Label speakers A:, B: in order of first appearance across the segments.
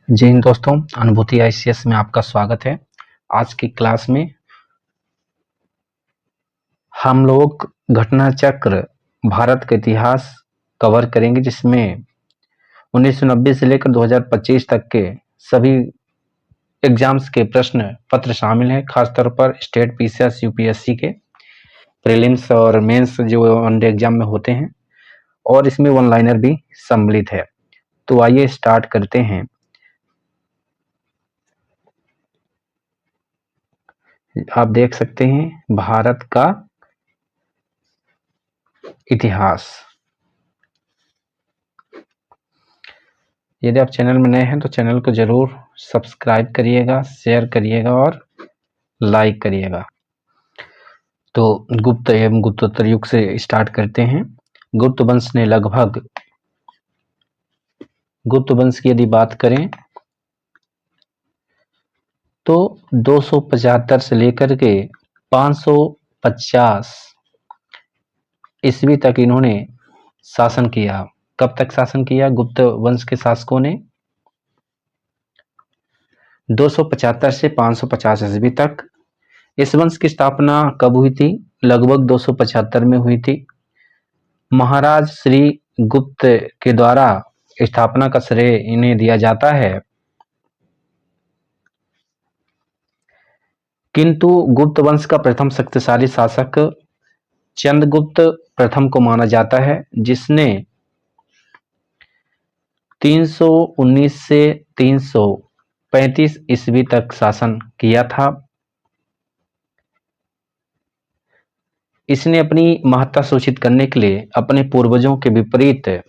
A: जय हिंद दोस्तों, अनुभूति आईसीएस में आपका स्वागत है। आज की क्लास में हम लोग घटना चक्र भारत का इतिहास कवर करेंगे, जिसमें 1990 से लेकर 2025 तक के सभी एग्जाम्स के प्रश्न पत्र शामिल हैं। खासतौर पर स्टेट पीसीएस यूपीएससी के प्रीलिम्स और मेंस जो वनडे एग्जाम में होते हैं, और इसमें वन लाइनर भी सम्मिलित है। तो आइए स्टार्ट करते हैं। आप देख सकते हैं भारत का इतिहास। यदि आप चैनल में नए हैं तो चैनल को जरूर सब्सक्राइब करिएगा, शेयर करिएगा और लाइक करिएगा। तो गुप्त एवं गुप्तोत्तर युग से स्टार्ट करते हैं। गुप्त वंश ने लगभग, गुप्त वंश की यदि बात करें तो 275 से लेकर के 550 ईस्वी तक इन्होंने शासन किया। कब तक शासन किया गुप्त वंश के शासकों ने? 275 से 550 ईस्वी तक। इस वंश की स्थापना कब हुई थी? लगभग 275 में हुई थी। महाराज श्री गुप्त के द्वारा स्थापना का श्रेय इन्हें दिया जाता है, किंतु गुप्त वंश का प्रथम शक्तिशाली शासक चंद्रगुप्त प्रथम को माना जाता है, जिसने 319 से 335 ईस्वी तक शासन किया था। इसने अपनी महत्ता सूचित करने के लिए अपने पूर्वजों के विपरीत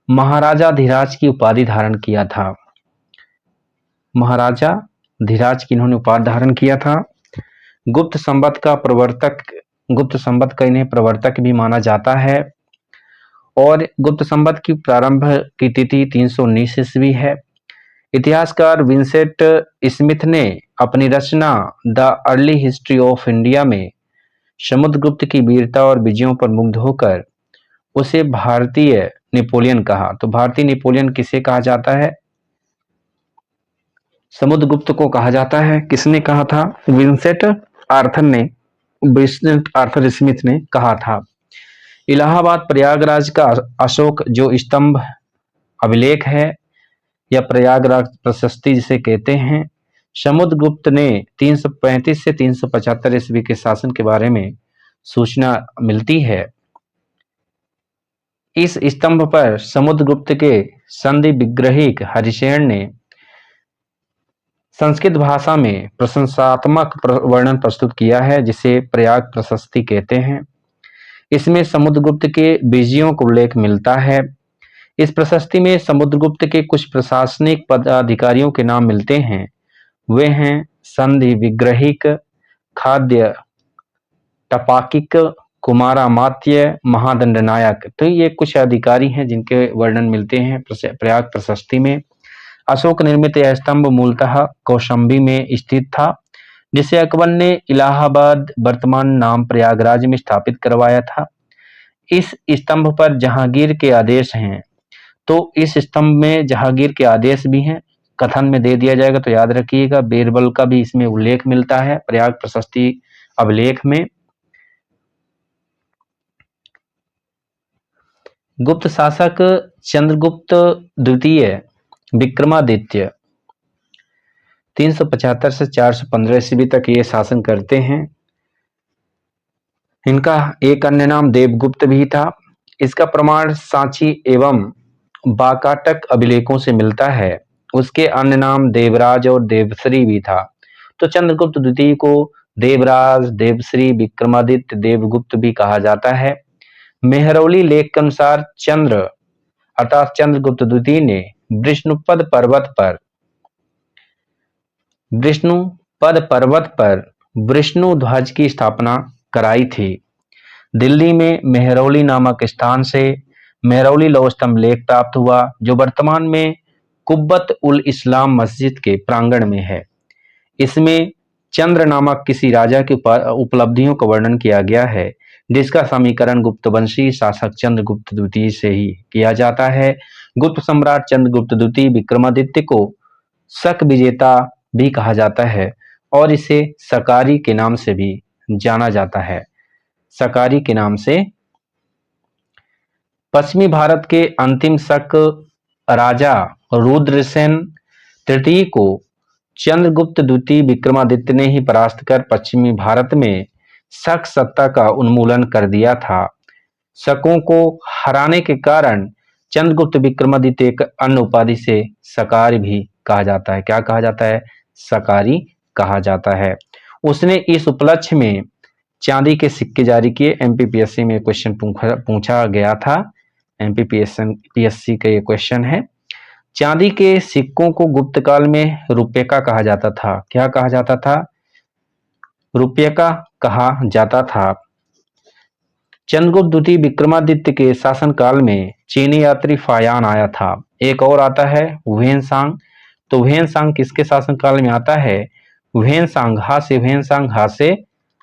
A: महाराजा धीराज की उपाधि धारण किया था। महाराजा धीराज की इन्होंने उपाधि धारण किया था। गुप्त संवत का प्रवर्तक, गुप्त संवत का इन्हें प्रवर्तक भी माना जाता है, और गुप्त संवत की प्रारंभ की तिथि 319 ईस्वी है। इतिहासकार विंसेंट स्मिथ ने अपनी रचना the early history of India में समुद्रगुप्त की वीरता और विजयों पर मुग्ध होकर उसे भारतीय नेपोलियन कहा। तो भारतीय नेपोलियन किसे कहा जाता है? समुद्रगुप्त को कहा जाता है। किसने कहा था? विंसेंट आर्थर स्मिथ ने कहा था। इलाहाबाद प्रयागराज का अशोक जो स्तंभ अभिलेख है, या प्रयागराज प्रशस्ति जिसे कहते हैं, समुद्रगुप्त ने 335 से 375 ईस्वी के शासन के बारे में सूचना मिलती है। इस स्तंभ पर समुद्रगुप्त के संधि विग्रहिक हरिशेन ने संस्कृत भाषा में प्रशंसात्मक वर्णन प्रस्तुत किया है, जिसे प्रयाग प्रशस्ति कहते हैं। इसमें समुद्रगुप्त के विजयों का उल्लेख मिलता है। इस प्रशस्ति में समुद्रगुप्त के कुछ प्रशासनिक पदाधिकारियों के नाम मिलते हैं। वे हैं संधि विग्रहिक, खाद्य टपाकिक, कुमारामात्य, महादंडनायक। तो ये कुछ अधिकारी हैं जिनके वर्णन मिलते हैं प्रयाग प्रशस्ति में। अशोक निर्मित यह स्तंभ मूलतः कौशाम्बी में स्थित था, जिसे अकबर ने इलाहाबाद वर्तमान नाम प्रयागराज में स्थापित करवाया था। इस स्तंभ पर जहांगीर के आदेश हैं। तो इस स्तंभ में जहांगीर के आदेश भी हैं। कथन में दे दिया जाएगा तो याद रखिएगा। बीरबल का भी इसमें उल्लेख मिलता है प्रयाग प्रशस्ति अभिलेख में। गुप्त शासक चंद्रगुप्त द्वितीय विक्रमादित्य 375 से 415 ईस्वी तक ये शासन करते हैं। इनका एक अन्य नाम देवगुप्त भी था। इसका प्रमाण सांची एवं बाकाटक अभिलेखों से मिलता है। उसके अन्य नाम देवराज और देवश्री भी था। तो चंद्रगुप्त द्वितीय को देवराज, देवश्री, विक्रमादित्य, देवगुप्त भी कहा जाता है। मेहरौली लेख के अनुसार चंद्र अर्थात चंद्रगुप्त द्वितीय ने विष्णुपद पर्वत पर विष्णु ध्वज की स्थापना कराई थी। दिल्ली में मेहरौली नामक स्थान से मेहरौली लौह स्तंभ लेख प्राप्त हुआ, जो वर्तमान में कुब्बत उल इस्लाम मस्जिद के प्रांगण में है। इसमें चंद्र नामक किसी राजा की उपलब्धियों का वर्णन किया गया है, जिसका समीकरण गुप्तवंशी शासक चंद्रगुप्त द्वितीय से ही किया जाता है। गुप्त सम्राट चंद्रगुप्त द्वितीय विक्रमादित्य को शक विजेता भी कहा जाता है और इसे सकारी के नाम से भी जाना जाता है। सकारी के नाम से। पश्चिमी भारत के अंतिम शक राजा रुद्रसेन तृतीय को चंद्रगुप्त द्वितीय विक्रमादित्य ने ही परास्त कर पश्चिमी भारत में शक सत्ता का उन्मूलन कर दिया था। शकों को हराने के कारण चंद्रगुप्त विक्रमादित्य एक अन्य उपाधि से सकार भी कहा जाता है। क्या कहा जाता है? सकारी कहा जाता है। उसने इस उपलक्ष्य में चांदी के सिक्के जारी किए। एमपीपीएससी में क्वेश्चन पूछा गया था। एमपीपीएससी का ये क्वेश्चन है। चांदी के सिक्कों को गुप्त काल में रुपयका कहा जाता था। क्या कहा जाता था? रुपयका कहा जाता था। चंद्रगुप्त द्वितीय विक्रमादित्य के शासनकाल में चीनी यात्री फायान आया था। एक और आता है ह्वेनसांग। तो ह्वेनसांग किसके शासनकाल में आता है? ह्वेनसांग हा से ह्वेनसांग हा से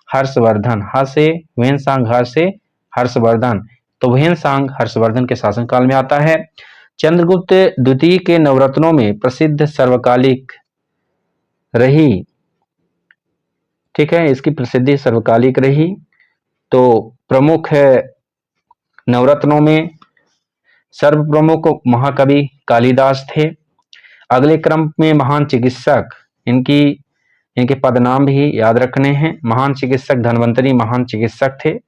A: हर्षवर्धन, हा से ह्वेनसांग हा से हर्षवर्धन। तो ह्वेनसांग हर्षवर्धन के शासनकाल में आता है। चंद्रगुप्त द्वितीय के नवरत्नों में प्रसिद्ध सर्वकालिक रही। ठीक है, इसकी प्रसिद्धि सर्वकालिक रही। तो प्रमुख नवरत्नों में सर्व प्रमुख महाकवि कालिदास थे। अगले क्रम में महान चिकित्सक, इनके पदनाम भी याद रखने हैं। महान चिकित्सक धन्वंतरी महान चिकित्सक थे।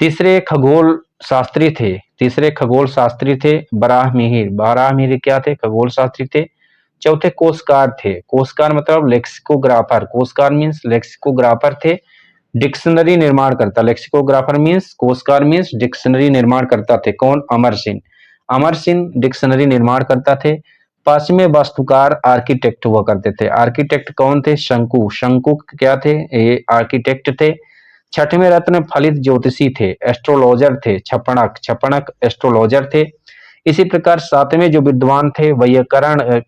A: तीसरे खगोल शास्त्री थे बराहमिहिर। बराहमिहिर क्या थे? खगोल शास्त्री थे। चौथे कोशकार थे। कोशकार मतलब लेक्सिकोग्राफर। कोशकार मीन्स लेक्सिकोग्राफर थे। डिक्शनरी निर्माण करता। लेक्सिकोग्राफर मीन्स, कोशकार मीन्स डिक्शनरी निर्माण करता थे। कौन? अमर सिंह। अमर सिंह डिक्शनरी निर्माण करता थे। पांचवें वास्तुकार आर्किटेक्ट हुआ करते थे। आर्किटेक्ट कौन थे? शंकु। शंकु क्या थे? ये आर्किटेक्ट थे। छठवें रत्न फलित ज्योतिषी थे, एस्ट्रोलॉजर थे। छपणक, छपणक एस्ट्रोलॉजर थे। इसी प्रकार सातवें जो विद्वान थे वैयाकरण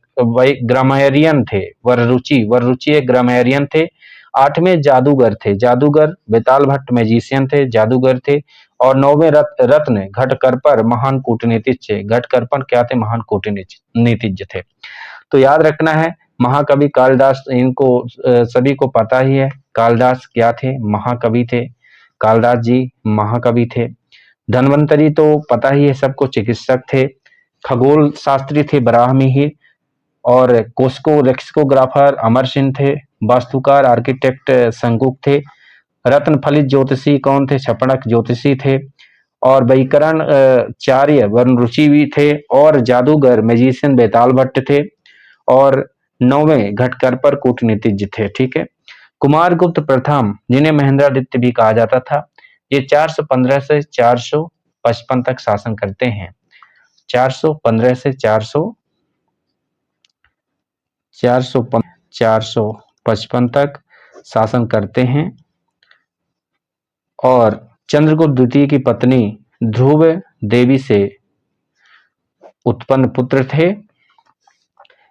A: ग्रामरियन थे। वररुचि एक ग्रामरियन थे। आठवें जादूगर थे। जादूगर बेताल भट्ट मैजिशियन थे, जादूगर थे। और नौवें रत्न घटकरपर महान कूटनीतिज्ञ थे। घटकरपर क्या थे? महान कूटनीतिज्ञ थे। तो याद रखना है महाकवि कालिदास, इनको सभी को पता ही है। कालिदास क्या थे? महाकवि थे। कालिदास जी महाकवि थे। धन्वंतरी तो पता ही है सबको, चिकित्सक थे। खगोल शास्त्री थे बराहमिहिर। और लेक्सिकोग्राफर अमर सिंह थे। वास्तुकार आर्किटेक्ट शंकुक थे। रत्न फलित ज्योतिषी कौन थे? छपणक ज्योतिषी थे। और वैकरण चार्य वररुचि भी थे। और जादूगर मैजिशियन बेताल भट्ट थे। और नौवें घटकरपर कूटनीतिज्ञ थे। ठीक है। कुमारगुप्त प्रथम, जिन्हें महेंद्रादित्य भी कहा जाता था, ये 415 से 455 तक शासन करते हैं। 415 से 455 तक शासन करते हैं। और चंद्रगुप्त द्वितीय की पत्नी ध्रुव देवी से उत्पन्न पुत्र थे।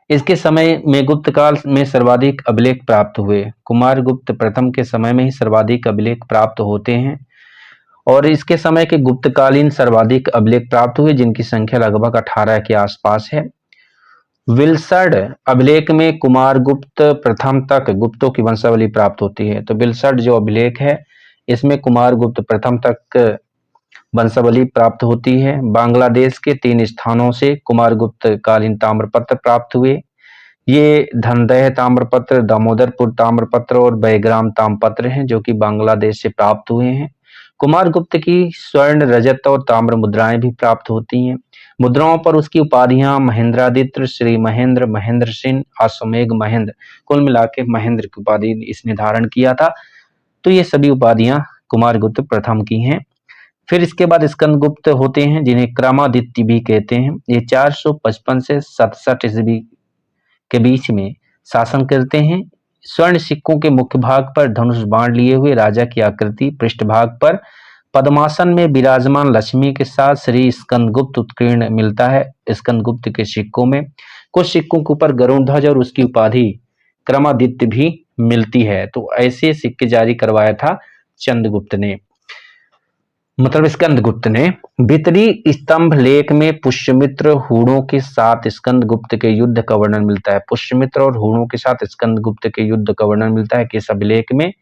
A: इसके समय में गुप्त काल में सर्वाधिक अभिलेख प्राप्त हुए। कुमारगुप्त प्रथम के समय में ही सर्वाधिक अभिलेख प्राप्त होते हैं। और इसके समय के गुप्तकालीन सर्वाधिक अभिलेख प्राप्त हुए, जिनकी संख्या लगभग 18 के आसपास है। विल्सर्ड अभिलेख में कुमारगुप्त प्रथम तक गुप्तों की वंशावली प्राप्त होती है। तो विल्सर्ड जो अभिलेख है इसमें कुमारगुप्त प्रथम तक वंशावली प्राप्त होती है। बांग्लादेश के 3 स्थानों से कुमारगुप्त कालीन ताम्रपत्र प्राप्त हुए। ये धनदह ताम्रपत्र, दामोदरपुर ताम्रपत्र और बैग्राम ताम्रपत्र हैं, जो कि बांग्लादेश से प्राप्त हुए हैं। कुमारगुप्त की स्वर्ण, रजत और ताम्र मुद्राएं भी प्राप्त होती हैं। मुद्राओं पर उसकी उपाधियां महेंद्रादित्य, श्री महेंद्र, महेंद्र सिंह, अश्वमेघ महेंद्र, कुल मिला के महेंद्र की उपाधि इसने धारण किया था। तो ये सभी उपाधियां कुमारगुप्त प्रथम की हैं। फिर इसके बाद स्कंदगुप्त होते हैं, जिन्हें क्रमादित्य भी कहते हैं। ये 455 से 67 ईस्वी के बीच में शासन करते हैं। स्वर्ण सिक्कों के मुख्य भाग पर धनुष बाण लिए हुए राजा की आकृति, पृष्ठभाग पर पद्मासन में विराजमान लक्ष्मी के साथ श्री स्कंदगुप्त उत्कीर्ण मिलता है। स्कंदगुप्त के सिक्कों में कुछ सिक्कों के ऊपर गरुड़ ध्वज और उसकी उपाधि क्रमादित्य भी मिलती है। तो ऐसे सिक्के जारी करवाया था चंद्रगुप्त ने। मतलब स्कंदगुप्त ने भीतरी स्तंभ लेख में पुष्यमित्र हूणों के साथ स्कंदगुप्त के युद्ध का वर्णन मिलता है। पुष्यमित्र और हूणों के साथ स्कंदगुप्त के युद्ध का वर्णन मिलता है किस अभिलेख में?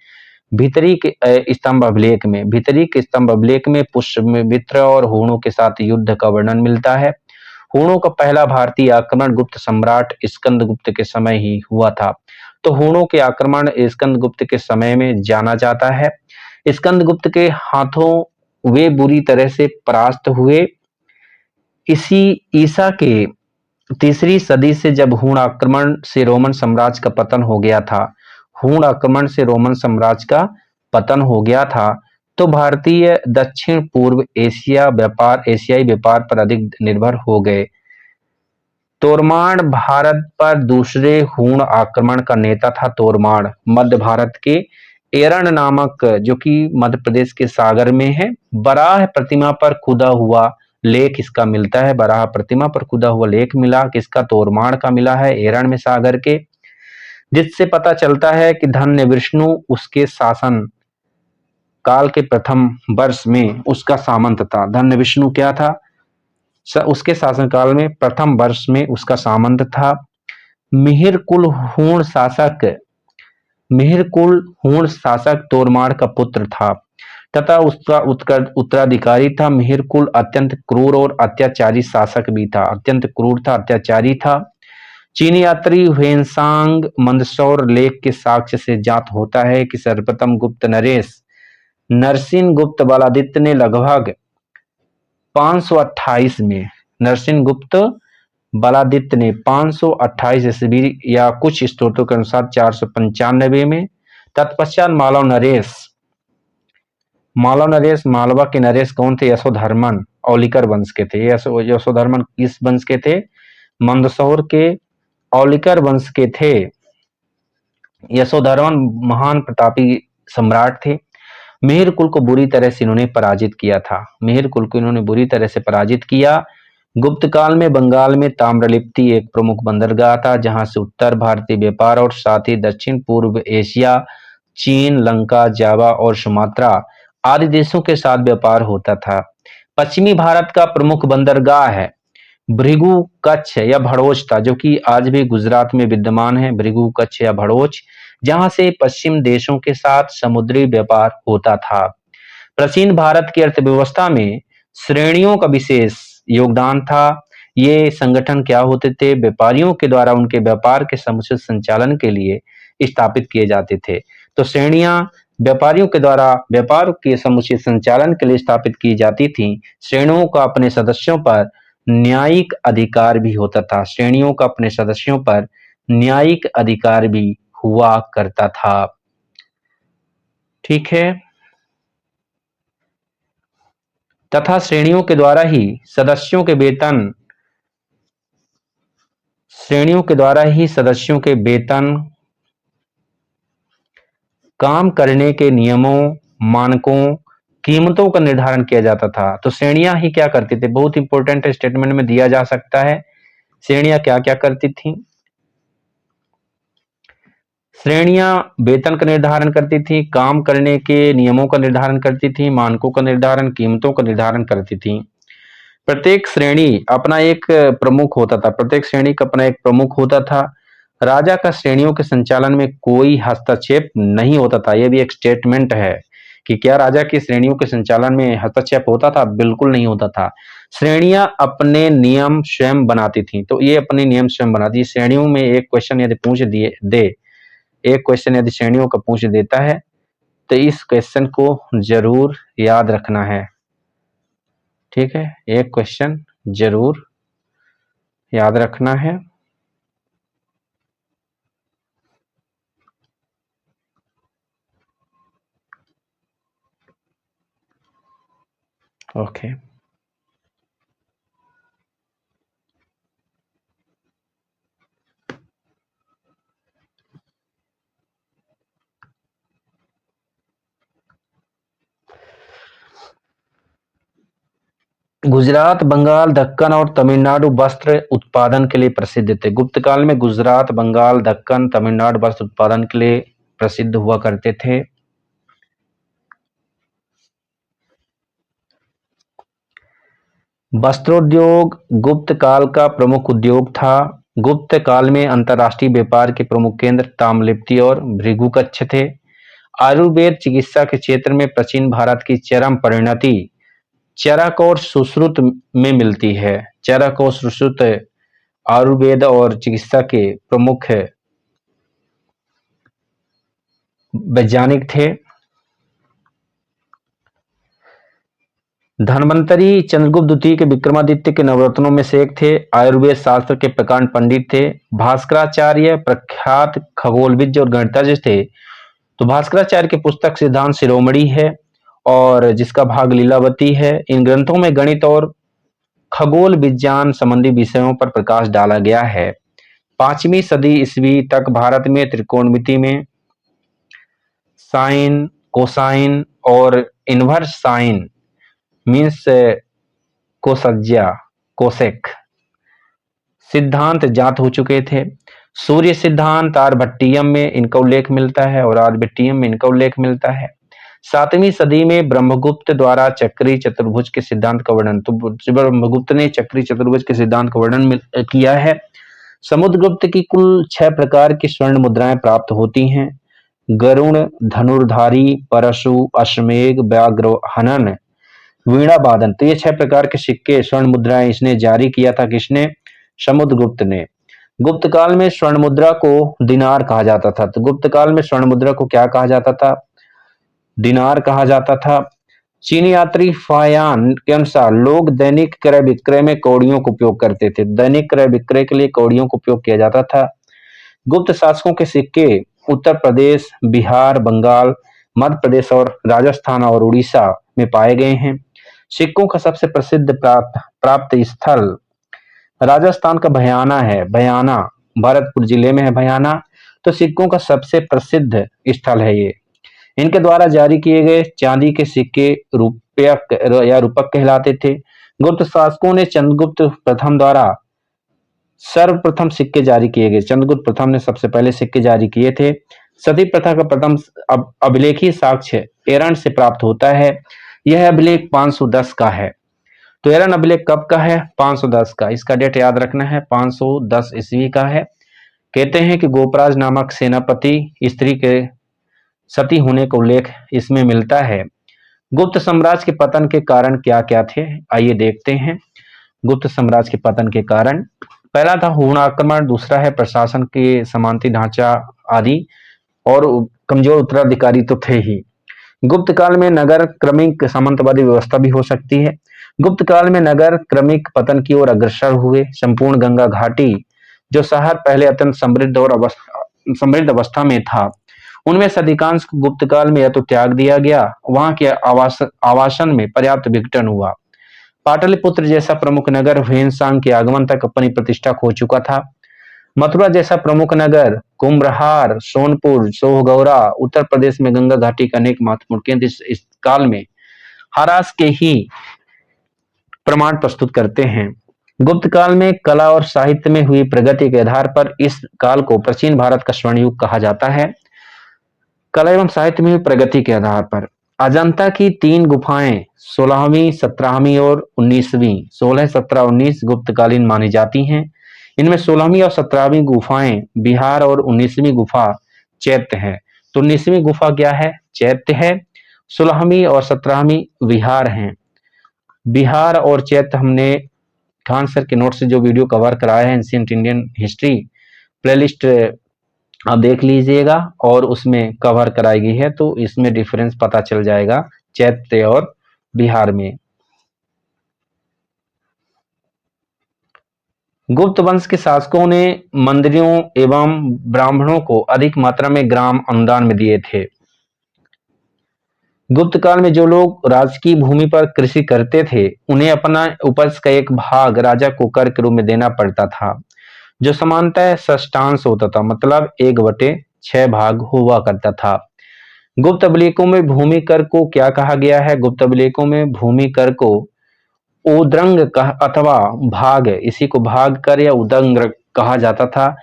A: भीतरी के स्तंभ अभिलेख में। भीतरी के स्तंभ अभिलेख में पुष्यमित्र और हूणों के साथ युद्ध का वर्णन मिलता है। हूणों का पहला भारतीय आक्रमण गुप्त सम्राट स्कंदगुप्त के समय ही हुआ था। तो हूणों के आक्रमण स्कंदगुप्त के समय में जाना जाता है। स्कंदगुप्त के हाथों वे बुरी तरह से परास्त हुए। इसी ईसा के तीसरी सदी से जब हूण आक्रमण से रोमन साम्राज्य का पतन हो गया था, हूण आक्रमण से रोमन साम्राज्य का पतन हो गया था, तो भारतीय दक्षिण पूर्व एशियाई व्यापार पर अधिक निर्भर हो गए। तोरमाण भारत पर दूसरे हूण आक्रमण का नेता था। तोरमाण मध्य भारत के एरण नामक, जो कि मध्य प्रदेश के सागर में है, बराह प्रतिमा पर खुदा हुआ लेख इसका मिलता है। बराह प्रतिमा पर खुदा हुआ लेख मिला किसका? तोरमाण का मिला है, एरण में सागर के, जिससे पता चलता है कि धन्य विष्णु उसके शासन काल के प्रथम वर्ष में उसका सामंत था। धन्य विष्णु क्या था? उसके शासनकाल में प्रथम वर्ष में उसका सामंत था। मिहिर कुल हूण शासक तोरमाण का पुत्र था तथा उसका उत्तराधिकारी था। मिहिर कुल अत्यंत क्रूर और अत्याचारी शासक भी था। अत्यंत क्रूर था, अत्याचारी था। चीनी यात्री ह्वेनसांग मंदसौर लेख के साक्ष्य से ज्ञात होता है कि सर्वप्रथम गुप्त नरेश नरसिंह गुप्त बालादित्य ने लगभग 528 में, नरसिंह गुप्त बालादित्य ने 528 ईस्वी या कुछ स्त्रोतों के अनुसार 495 में, तत्पश्चात मालव नरेश मालवा के नरेश कौन थे? यशोधर्मन औलिकर वंश के थे। यशोधर्मन किस वंश के थे? मंदसौर के औलिकर वंश के थे। यशोधर्मन महान प्रतापी सम्राट थे। मिहिर कुल को बुरी तरह से इन्होंने पराजित किया था। मिहिर कुल को इन्होंने बुरी तरह से पराजित किया। गुप्त काल में बंगाल में ताम्रलिप्ति एक प्रमुख बंदरगाह था, जहां से उत्तर भारतीय व्यापार और साथ ही दक्षिण पूर्व एशिया, चीन, लंका, जावा और सुमात्रा आदि देशों के साथ व्यापार होता था। पश्चिमी भारत का प्रमुख बंदरगाह है भृगु, कच्छ या भड़ोच था, जो कि आज भी गुजरात में विद्यमान है। भृगु, कच्छ या भड़ोच, जहां से पश्चिम देशों के साथ समुद्री व्यापार होता था। प्राचीन भारत की अर्थव्यवस्था में श्रेणियों का विशेष योगदान था। ये संगठन क्या होते थे? व्यापारियों के द्वारा उनके व्यापार के समुचित संचालन के लिए स्थापित किए जाते थे। तो श्रेणियां व्यापारियों के द्वारा व्यापार के समुचित संचालन के लिए स्थापित की जाती थी। श्रेणियों का अपने सदस्यों पर न्यायिक अधिकार भी होता था। श्रेणियों का अपने सदस्यों पर न्यायिक अधिकार भी हुआ करता था। ठीक है। तथा श्रेणियों के द्वारा ही सदस्यों के वेतन, काम करने के नियमों, मानकों, कीमतों का निर्धारण किया जाता था। तो श्रेणियां ही क्या करती थी? बहुत इंपॉर्टेंट स्टेटमेंट में दिया जा सकता है। श्रेणियां क्या क्या करती थी? श्रेणियां वेतन का निर्धारण करती थी, काम करने के नियमों का निर्धारण करती थी, मानकों का निर्धारण, कीमतों का निर्धारण करती थी। प्रत्येक श्रेणी अपना एक प्रमुख होता था। प्रत्येक श्रेणी का अपना एक प्रमुख होता था। राजा का श्रेणियों के संचालन में कोई हस्तक्षेप नहीं होता था। यह भी एक स्टेटमेंट है कि क्या राजा की श्रेणियों के संचालन में हस्तक्षेप होता था? बिल्कुल नहीं होता था। श्रेणियां अपने नियम स्वयं बनाती थी। तो ये अपने नियम स्वयं बनाती। श्रेणियों में एक क्वेश्चन यदि पूछ दे एक क्वेश्चन यदि श्रेणियों का पूछ देता है तो इस क्वेश्चन को जरूर याद रखना है। ठीक है, एक क्वेश्चन जरूर याद रखना है। ओके। गुजरात, बंगाल, दक्कन और तमिलनाडु वस्त्र उत्पादन के लिए प्रसिद्ध थे। गुप्त काल में गुजरात, बंगाल, दक्कन, तमिलनाडु वस्त्र उत्पादन के लिए प्रसिद्ध हुआ करते थे। वस्त्रोद्योग गुप्त काल का प्रमुख उद्योग था। गुप्त काल में अंतर्राष्ट्रीय व्यापार के प्रमुख केंद्र ताम्रलिप्ति और भृगुकच्छ थे। आयुर्वेद चिकित्सा के क्षेत्र में प्राचीन भारत की चरम परिणति चरक और सुश्रुत में मिलती है। चरक और सुश्रुत आयुर्वेद और चिकित्सा के प्रमुख वैज्ञानिक थे। धन्वंतरी चंद्रगुप्त द्वितीय के विक्रमादित्य के नवरत्नों में से एक थे। आयुर्वेद शास्त्र के प्रकांड पंडित थे। भास्कराचार्य प्रख्यात खगोलविद और गणितज्ञ थे। तो भास्कराचार्य की पुस्तक सिद्धांत शिरोमणि है और जिसका भाग लीलावती है। इन ग्रंथों में गणित और खगोल विज्ञान संबंधी विषयों पर प्रकाश डाला गया है। 5वीं सदी ईस्वी तक भारत में त्रिकोणमिति में साइन, कोसाइन और इनवर्स साइन मीन्स कोसज्या, कोसेक सिद्धांत ज्ञात हो चुके थे। सूर्य सिद्धांत आर्यभट्टियम में इनका उल्लेख मिलता है और आर्यभट्टियम में इनका उल्लेख मिलता है। 7वीं सदी में ब्रह्मगुप्त द्वारा चक्री चतुर्भुज के सिद्धांत का वर्णन, तो ब्रह्मगुप्त ने चक्री चतुर्भुज के सिद्धांत का वर्णन किया है। समुद्रगुप्त की कुल 6 प्रकार की स्वर्ण मुद्राएं प्राप्त होती हैं। गरुण, धनुर्धारी, परशु, अश्वमेघ, व्याघ्र हनन, वीणा वादन, तो ये 6 प्रकार के सिक्के स्वर्ण मुद्राएं इसने जारी किया था। किसने? समुद्रगुप्त ने। गुप्त काल में स्वर्ण मुद्रा को दिनार कहा जाता था। तो गुप्त काल में स्वर्ण मुद्रा को क्या कहा जाता था? दिनार कहा जाता था। चीनी यात्री फायान के अनुसार लोग दैनिक क्रय विक्रय में कौड़ियों का उपयोग करते थे। दैनिक क्रय विक्रय के लिए कौड़ियों का उपयोग किया जाता था। गुप्त शासकों के सिक्के उत्तर प्रदेश, बिहार, बंगाल, मध्य प्रदेश और राजस्थान और उड़ीसा में पाए गए हैं। सिक्कों का सबसे प्रसिद्ध प्राप्त स्थल राजस्थान का भयाना है। भयाना भरतपुर जिले में है भयाना। तो सिक्कों का सबसे प्रसिद्ध स्थल है ये। इनके द्वारा जारी किए गए चांदी के सिक्के रुपयक या रूपक कहलाते थे। गुप्त शासकों ने चंद्रगुप्त प्रथम द्वारा सर्वप्रथम सिक्के जारी किए गए। चंद्रगुप्त प्रथम ने सबसे पहले सिक्के जारी किए थे। सती प्रथा का प्रथम अभिलेखी साक्ष्य एरन से प्राप्त होता है। यह अभिलेख 510 का है। तो एरन अभिलेख कब का है? 510 का। इसका डेट याद रखना है, 510 ईस्वी का है। कहते हैं कि गोपराज नामक सेनापति स्त्री के सती होने का उल्लेख इसमें मिलता है। गुप्त साम्राज्य के पतन के कारण क्या क्या थे, आइए देखते हैं। गुप्त साम्राज्य के पतन के कारण पहला था हूण आक्रमण, दूसरा है प्रशासन के समांती ढांचा आदि, और कमजोर उत्तराधिकारी तो थे ही। गुप्त काल में नगर क्रमिक सामंतवादी व्यवस्था भी हो सकती है। गुप्त काल में नगर क्रमिक पतन की ओर अग्रसर हुए। संपूर्ण गंगा घाटी जो शहर पहले अत्यंत समृद्ध अवस्था में था, उनमें से अधिकांश को गुप्त काल में या तो त्याग दिया गया, वहां के आवासन में पर्याप्त विघटन हुआ। पाटलिपुत्र जैसा प्रमुख नगर ह्वेनसांग के आगमन तक अपनी प्रतिष्ठा खो चुका था। मथुरा जैसा प्रमुख नगर कुम्भरहार, सोनपुर, सोहगौरा उत्तर प्रदेश में गंगा घाटी का अनेक महत्वपूर्ण केंद्र इस काल में हरास के ही प्रमाण प्रस्तुत करते हैं। गुप्त काल में कला और साहित्य में हुई प्रगति के आधार पर इस काल को प्राचीन भारत का स्वर्ण युग कहा जाता है। कला एवं साहित्य में हुई प्रगति के आधार पर अजंता की 3 गुफाएं 16वीं, 17वीं और 19वीं 16, 17, 19 गुप्तकालीन मानी जाती हैं। इनमें 16वीं और 17वीं गुफाएं बिहार और 19वीं गुफा चैत्य है। तो 19वीं गुफा क्या है? चैत्य है। 16वीं और 17वीं विहार हैं। बिहार और चैत्य हमने खान सर के नोट से जो वीडियो कवर कराया है एंशिएंट इंडियन हिस्ट्री प्लेलिस्ट आप देख लीजिएगा और उसमें कवर कराई गई है, तो इसमें डिफरेंस पता चल जाएगा चैत्य और बिहार में। गुप्त वंश के शासकों ने मंदिरों एवं ब्राह्मणों को अधिक मात्रा में ग्राम अनुदान में दिए थे। गुप्त काल में जो लोग राजकीय भूमि पर कृषि करते थे, उन्हें अपना उपज का एक भाग राजा को कर के रूप में देना पड़ता था, जो समानतः षष्ठांश होता था, मतलब 1/6 भाग हुआ करता था। गुप्त अभिलेखों में भूमि कर को क्या कहा गया है? गुप्त अभिलेखों में भूमि कर को उद्रंग अथवा भाग, इसी को भाग कर या उदंग कहा जाता था।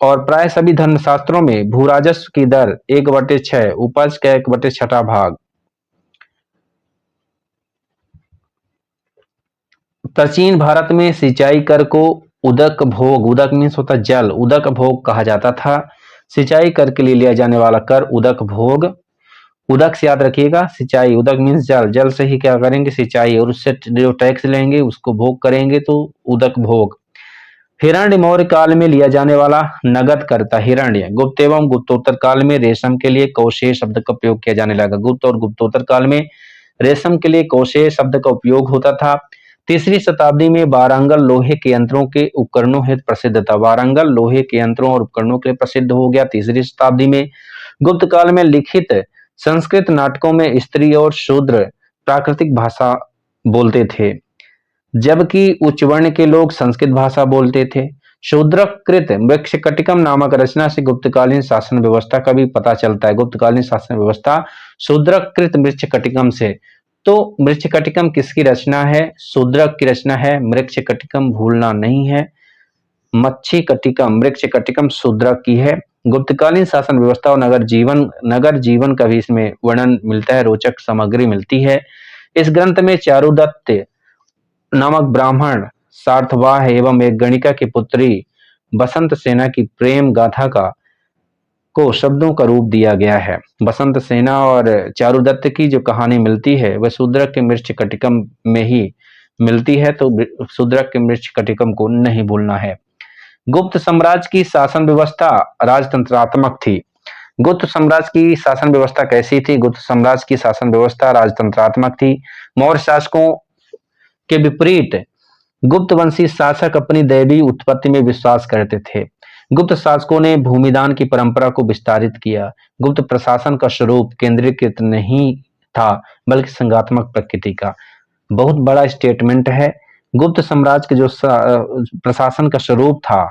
A: और प्राय सभी धर्मशास्त्रों में भू राजस्व की दर 1/6, उपज का 1/6 भाग प्राचीन भारत में सिंचाई कर को उदक भोग, उदक मीन्स होता जल, उदक भोग कहा जाता था। सिंचाई कर के लिए लिया जाने वाला कर उदक भोग। उदक से याद रखिएगा, सिंचाई, उदक मीन्स जल, जल से ही क्या करेंगे सिंचाई, और उससे जो टैक्स लेंगे उसको भोग करेंगे तो उदक भोग। हिरण्य मौर्य काल में लिया जाने वाला नगद कर था हिरण्य। गुप्त एवं गुप्तोत्तर काल में रेशम के लिए कौशेय शब्द का उपयोग किया जाने लगा। गुप्त और गुप्तोत्तर काल में रेशम के लिए कौशेय शब्द का उपयोग होता था। तीसरी शताब्दी में वारंगल लोहे के यंत्रों के उपकरणों हेतु प्रसिद्ध था। वारंगल लोहे के यंत्रों और उपकरणों के लिए प्रसिद्ध हो गया तीसरी शताब्दी में। गुप्त काल में लिखित संस्कृत नाटकों में स्त्री और शूद्र प्राकृतिक भाषा बोलते थे, जबकि उच्च वर्ण के लोग संस्कृत भाषा बोलते थे। शूद्रकृत वृक्षकटिकम नामक रचना से गुप्तकालीन शासन व्यवस्था का भी पता चलता है। गुप्तकालीन शासन व्यवस्था शूद्रकृत वृक्षकटिकम से। तो वृक्षकटिकम किसकी रचना है? शूद्रक की रचना है। वृक्षकटिकम भूलना नहीं है। मच्छी कटिकम, वृक्षकटिकम शूद्रक की है। गुप्तकालीन शासन व्यवस्था और नगर जीवन का भी इसमें वर्णन मिलता है, रोचक सामग्री मिलती है। इस ग्रंथ में चारुदत्त नामक ब्राह्मण सार्थवाह एवं एक गणिका की पुत्री बसंत सेना की प्रेम गाथा को शब्दों का रूप दिया गया है। बसंत सेना और चारुदत्त की जो कहानी मिलती है वह शूद्रक के मृच्छकटिकम में ही मिलती है, तो शूद्रक के मृच्छकटिकम को नहीं भूलना है। गुप्त साम्राज्य की शासन व्यवस्था राजतंत्रात्मक थी। गुप्त साम्राज्य की शासन व्यवस्था कैसी थी? गुप्त साम्राज्य की शासन व्यवस्था राजतंत्रात्मक थी। मौर्य शासकों के विपरीत गुप्त वंशी शासक अपनी दैवीय उत्पत्ति में विश्वास करते थे। गुप्त शासकों ने भूमिदान की परंपरा को विस्तारित किया। गुप्त प्रशासन का स्वरूप केंद्रीकृत नहीं था बल्कि संघात्मक प्रकृति का। बहुत बड़ा स्टेटमेंट है। गुप्त साम्राज्य के जो प्रशासन का स्वरूप था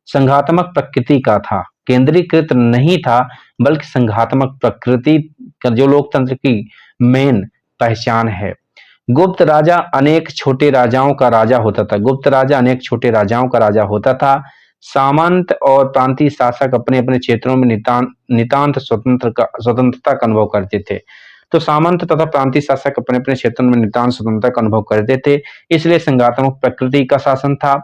A: संघात्मक प्रकृति का था, केंद्रीकृत नहीं था बल्कि संघात्मक प्रकृति का, जो लोकतंत्र की मेन पहचान है। गुप्त राजा अनेक छोटे राजाओं का राजा होता था। गुप्त राजा अनेक छोटे राजाओं का राजा होता था। सामंत और प्रांतीय शासक अपने अपने क्षेत्रों में नितांत स्वतंत्रता का अनुभव करते थे। तो सामंत तथा प्रांतीय शासक अपने अपने क्षेत्रों में नितांत स्वतंत्रता का अनुभव करते थे, इसलिए संघात्मक प्रकृति का शासन था।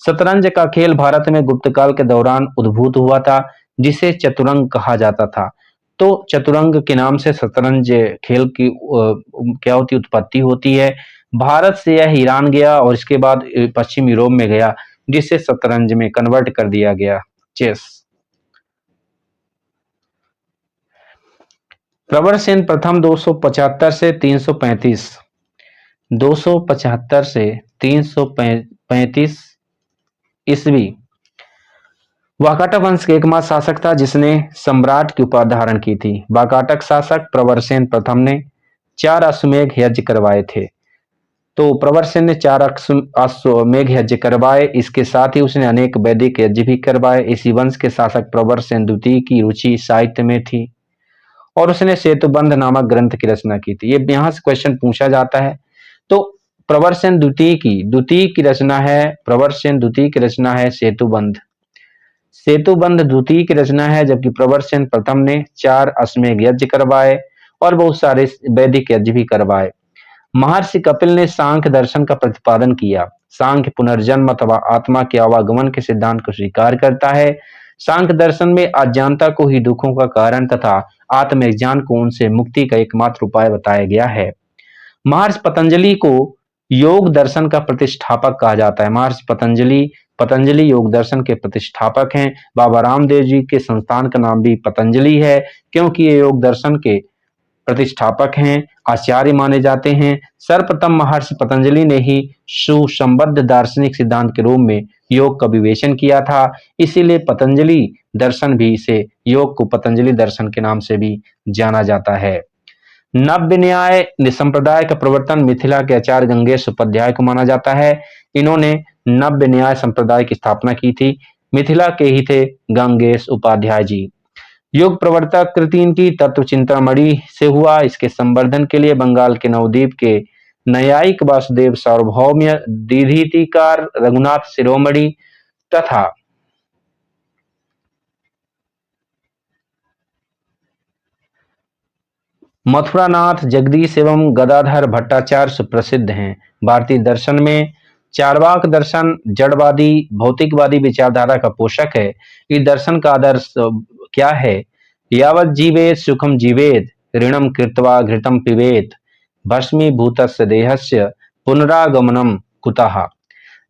A: शतरंज का खेल भारत में गुप्त काल के दौरान उद्भूत हुआ था, जिसे चतुरंग कहा जाता था। तो चतुरंग के नाम से शतरंज खेल की क्या होती उत्पत्ति होती है। भारत से यह ईरान गया और इसके बाद पश्चिम यूरोप में गया, जिसे शतरंज में कन्वर्ट कर दिया गया, चेस। प्रवरसेन प्रथम 275 से 335, 275 से 335 ईस्वी वाकाटक वंश के एकमात्र शासक था जिसने सम्राट की उपाधि धारण की थी। वाकाटक शासक प्रवरसेन प्रथम ने 4 अश्वमेध यज्ञ करवाए थे। तो प्रवरसेन ने 4 अश्वमेध यज्ञ करवाए। इसके साथ ही उसने अनेक वैदिक यज्ञ भी करवाए। इसी वंश के शासक प्रवरसेन द्वितीय की रुचि साहित्य में थी और उसने सेतुबंध नामक ग्रंथ की रचना की थी। ये यहाँ से क्वेश्चन पूछा जाता है। तो प्रवरसेन द्वितीय की रचना है, प्रवरसेन द्वितीय की रचना है सेतुबंध। सेतुबंध द्वितीय की रचना है, जबकि प्रवरसेन प्रथम ने 4 अश्वमेध यज्ञ करवाए और बहुत सारे वैदिक यज्ञ भी करवाए। महर्षि कपिल ने सांख्य दर्शन का प्रतिपादन किया। सांख्य पुनर्जन्म अथवा आत्मा के आवागमन के सिद्धांत को स्वीकार करता है। सांख्य दर्शन में अज्ञानता को ही दुखों का कारण तथा आत्मज्ञान को उनसे मुक्ति का एकमात्र उपाय बताया गया है। महर्षि पतंजलि को योग दर्शन का प्रतिष्ठापक कहा जाता है। महर्षि पतंजलि योग दर्शन के प्रतिष्ठापक हैं। बाबा रामदेव जी के संस्थान का नाम भी पतंजलि है, क्योंकि ये योग दर्शन के प्रतिष्ठापक हैं, आचार्य माने जाते हैं। सर्वप्रथम महर्षि पतंजलि ने ही सुसंबद्ध दार्शनिक सिद्धांत के रूप में योग का विवेचन किया था। इसीलिए पतंजलि दर्शन भी, इसे योग को पतंजलि दर्शन के नाम से भी जाना जाता है। नव्य न्याय संप्रदाय का प्रवर्तन मिथिला के आचार्य गंगेश उपाध्याय को माना जाता है। इन्होंने नव्य न्याय संप्रदाय की स्थापना की थी। मिथिला के ही थे गंगेश उपाध्याय जी। युग प्रवर्तक कृति इनकी तत्व चिंतामणि से हुआ। इसके संवर्धन के लिए बंगाल के नवद्वीप के न्यायिक वासुदेव सार्वभौम्य, दीधीतिकार रघुनाथ शिरोमणि तथा मथुरानाथ जगदीश एवं गदाधर भट्टाचार्य सुप्रसिद्ध हैं। भारतीय दर्शन में चार्वाक दर्शन जड़वादी भौतिकवादी विचारधारा का पोषक है। इस दर्शन का आदर्श क्या है? यावत जीवेत सुखम जीवेत, ऋणम कृत्वा घृतम पिबेत, भस्मीभूतस्य देहस्य पुनरागमनम कुतः।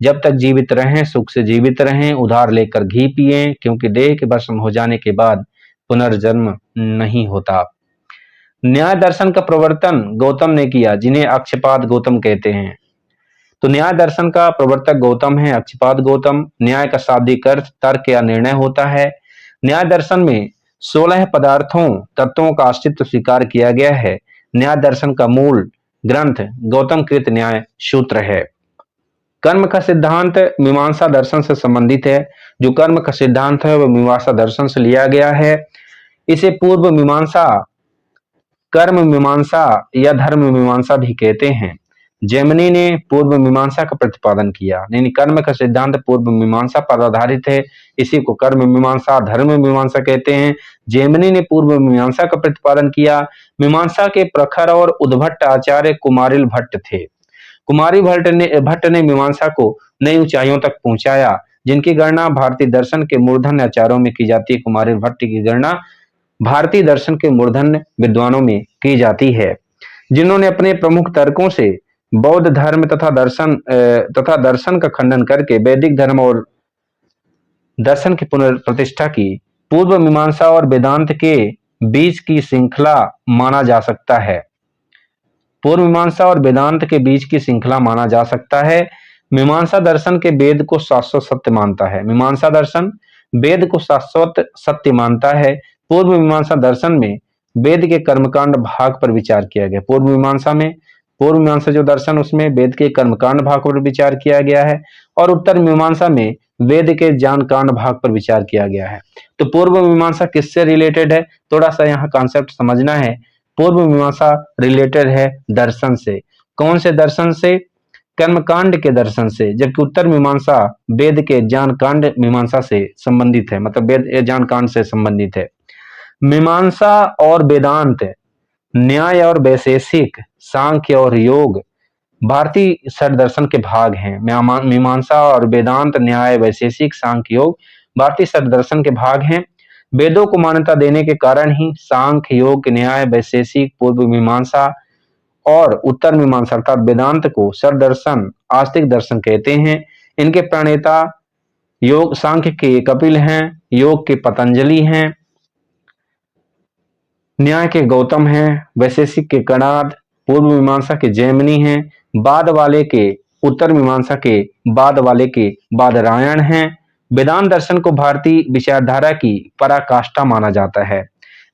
A: जब तक जीवित रहें सुख से जीवित रहें, उधार लेकर घी पिए, क्योंकि देह के भस्म हो जाने के बाद पुनर्जन्म नहीं होता। न्याय दर्शन का प्रवर्तन गौतम ने किया, जिन्हें अक्षपाद गौतम कहते हैं। तो न्याय दर्शन का प्रवर्तक गौतम है, अक्षपाद गौतम। न्याय का शाब्दिक अर्थ तर्क या निर्णय होता है। न्याय दर्शन में 16 पदार्थों तत्वों का अस्तित्व स्वीकार किया गया है। न्याय दर्शन का मूल ग्रंथ गौतम कृत न्याय सूत्र है। कर्म का सिद्धांत मीमांसा दर्शन से संबंधित है। जो कर्म का सिद्धांत है वह मीमांसा दर्शन से लिया गया है। इसे पूर्व मीमांसा, कर्म मीमांसा या धर्म मीमांसा भी कहते हैं। जैमिनी ने पूर्व मीमांसा का प्रतिपादन किया, यानी कर्म का सिद्धांत पूर्व मीमांसा पर आधारित है। इसी को कर्म मीमांसा, धर्म मीमांसा कहते हैं। जैमिनी ने पूर्व मीमांसा का प्रतिपादन किया। मीमांसा के प्रखर और उद्भट आचार्य कुमारिल भट्ट थे। कुमारी भट्ट ने मीमांसा को नई ऊंचाइयों तक पहुंचाया, जिनकी गणना भारतीय दर्शन के मूर्धन्य आचार्यों में की जाती है। कुमारिल भट्ट की गणना भारतीय दर्शन के मूर्धन्य विद्वानों में की जाती है, जिन्होंने अपने प्रमुख तर्कों से बौद्ध धर्म तथा दर्शन का खंडन करके वैदिक धर्म और दर्शन की पुनर्प्रतिष्ठा की। पूर्व मीमांसा और वेदांत के बीच की श्रृंखला माना जा सकता है। पूर्व मीमांसा और वेदांत के बीच की श्रृंखला माना जा सकता है। मीमांसा दर्शन के वेद को शाश्वत सत्य मानता है। मीमांसा दर्शन वेद को शाश्वत सत्य मानता है। पूर्व मीमांसा दर्शन में वेद के कर्मकांड भाग पर विचार किया गया। पूर्व मीमांसा जो दर्शन उसमें वेद के कर्मकांड भाग पर विचार किया गया है, और उत्तर मीमांसा में वेद के ज्ञान कांड भाग पर विचार किया गया है। तो पूर्व मीमांसा किससे रिलेटेड है? थोड़ा सा यहाँ कॉन्सेप्ट समझना है। पूर्व मीमांसा रिलेटेड है दर्शन से। कौन से दर्शन से? कर्मकांड के दर्शन से। जबकि उत्तर मीमांसा वेद के ज्ञान कांड मीमांसा से संबंधित है, मतलब वेद ज्ञान कांड से संबंधित है। मीमांसा और वेदांत, न्याय और वैशेषिक, सांख्य और योग भारतीय षड दर्शन के भाग हैं। मीमांसा और वेदांत, न्याय, वैशेषिक, सांख्य, योग भारतीय षड दर्शन के भाग हैं। वेदों को मान्यता देने के कारण ही सांख्य, योग, न्याय, वैशेषिक, पूर्व मीमांसा और उत्तर मीमांसा अर्थात वेदांत को षड दर्शन, आस्तिक दर्शन कहते हैं। इनके प्रणेता योग सांख्य के कपिल हैं, योग के पतंजलि हैं, न्याय के गौतम हैं, वैशेषिक के कणाद, पूर्व मीमांसा के जैमिनी हैं, बाद वाले के उत्तर मीमांसा के बाद वाले के बादरायण हैं। वेदांत दर्शन को भारतीय विचारधारा की पराकाष्ठा माना जाता है।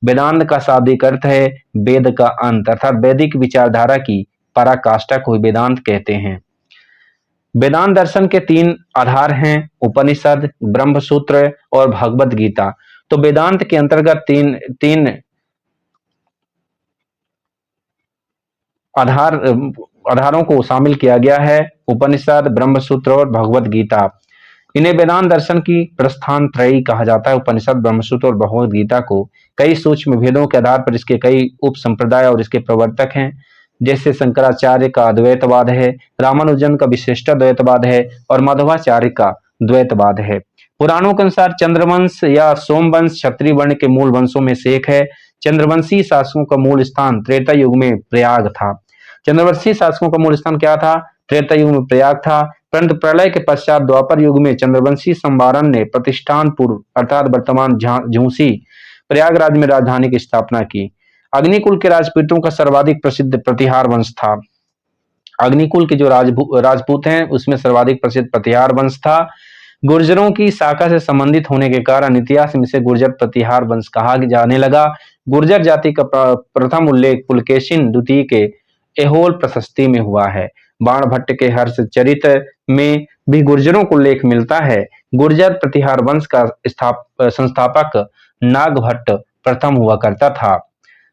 A: वेदांत का शाब्दिक अर्थ है वेद का अंत, अर्थात वैदिक विचारधारा की पराकाष्ठा को वेदांत कहते हैं। वेदांत दर्शन के 3 आधार हैं, उपनिषद, ब्रह्मसूत्र और भगवत गीता। तो वेदांत के अंतर्गत तीन आधारों को शामिल किया गया है, उपनिषद, ब्रह्मसूत्र और भगवत गीता। इन्हें वेदांत दर्शन की प्रस्थान त्रयी कहा जाता है। उपनिषद, ब्रह्मसूत्र और भगवत गीता को कई सूक्ष्म भेदों के आधार पर इसके कई उप संप्रदाय और इसके प्रवर्तक हैं। जैसे शंकराचार्य का अद्वैतवाद है, रामानुजन का विशिष्टाद्वैतवाद है और माधवाचार्य का द्वैतवाद है। पुराणों के अनुसार चंद्रवंश या सोमवंश क्षत्रिय वर्ण के मूल वंशों में से एक है। चंद्रवंशी शासकों का मूल स्थान त्रेता युग में प्रयाग था। चंद्रवंशी शासकों का मूल स्थान क्या था? त्रेता युग में प्रयाग था। परंतु प्रलय के पश्चात द्वापर युग में चंद्रवंशी संवारण ने प्रतिष्ठानपुर अर्थात वर्तमान झूसी प्रयागराज में राजधानी की स्थापना की। अग्निकुल के राजपूतों का सर्वाधिक प्रसिद्ध प्रतिहार वंश था। अग्निकुल के जो राजपूत हैं उसमें सर्वाधिक प्रसिद्ध प्रतिहार वंश था। गुर्जरों की शाखा से संबंधित होने के कारण इतिहास में इसे गुर्जर प्रतिहार वंश कहा जाने लगा। गुर्जर जाति का प्रथम उल्लेख पुलकेशिन द्वितीय के एहोल प्रशस्ति में हुआ है। बाणभट्ट के हर्ष चरित में भी गुर्जरों को उल्लेख मिलता है। गुर्जर प्रतिहार वंश का संस्थापक नागभट्ट प्रथम हुआ करता था।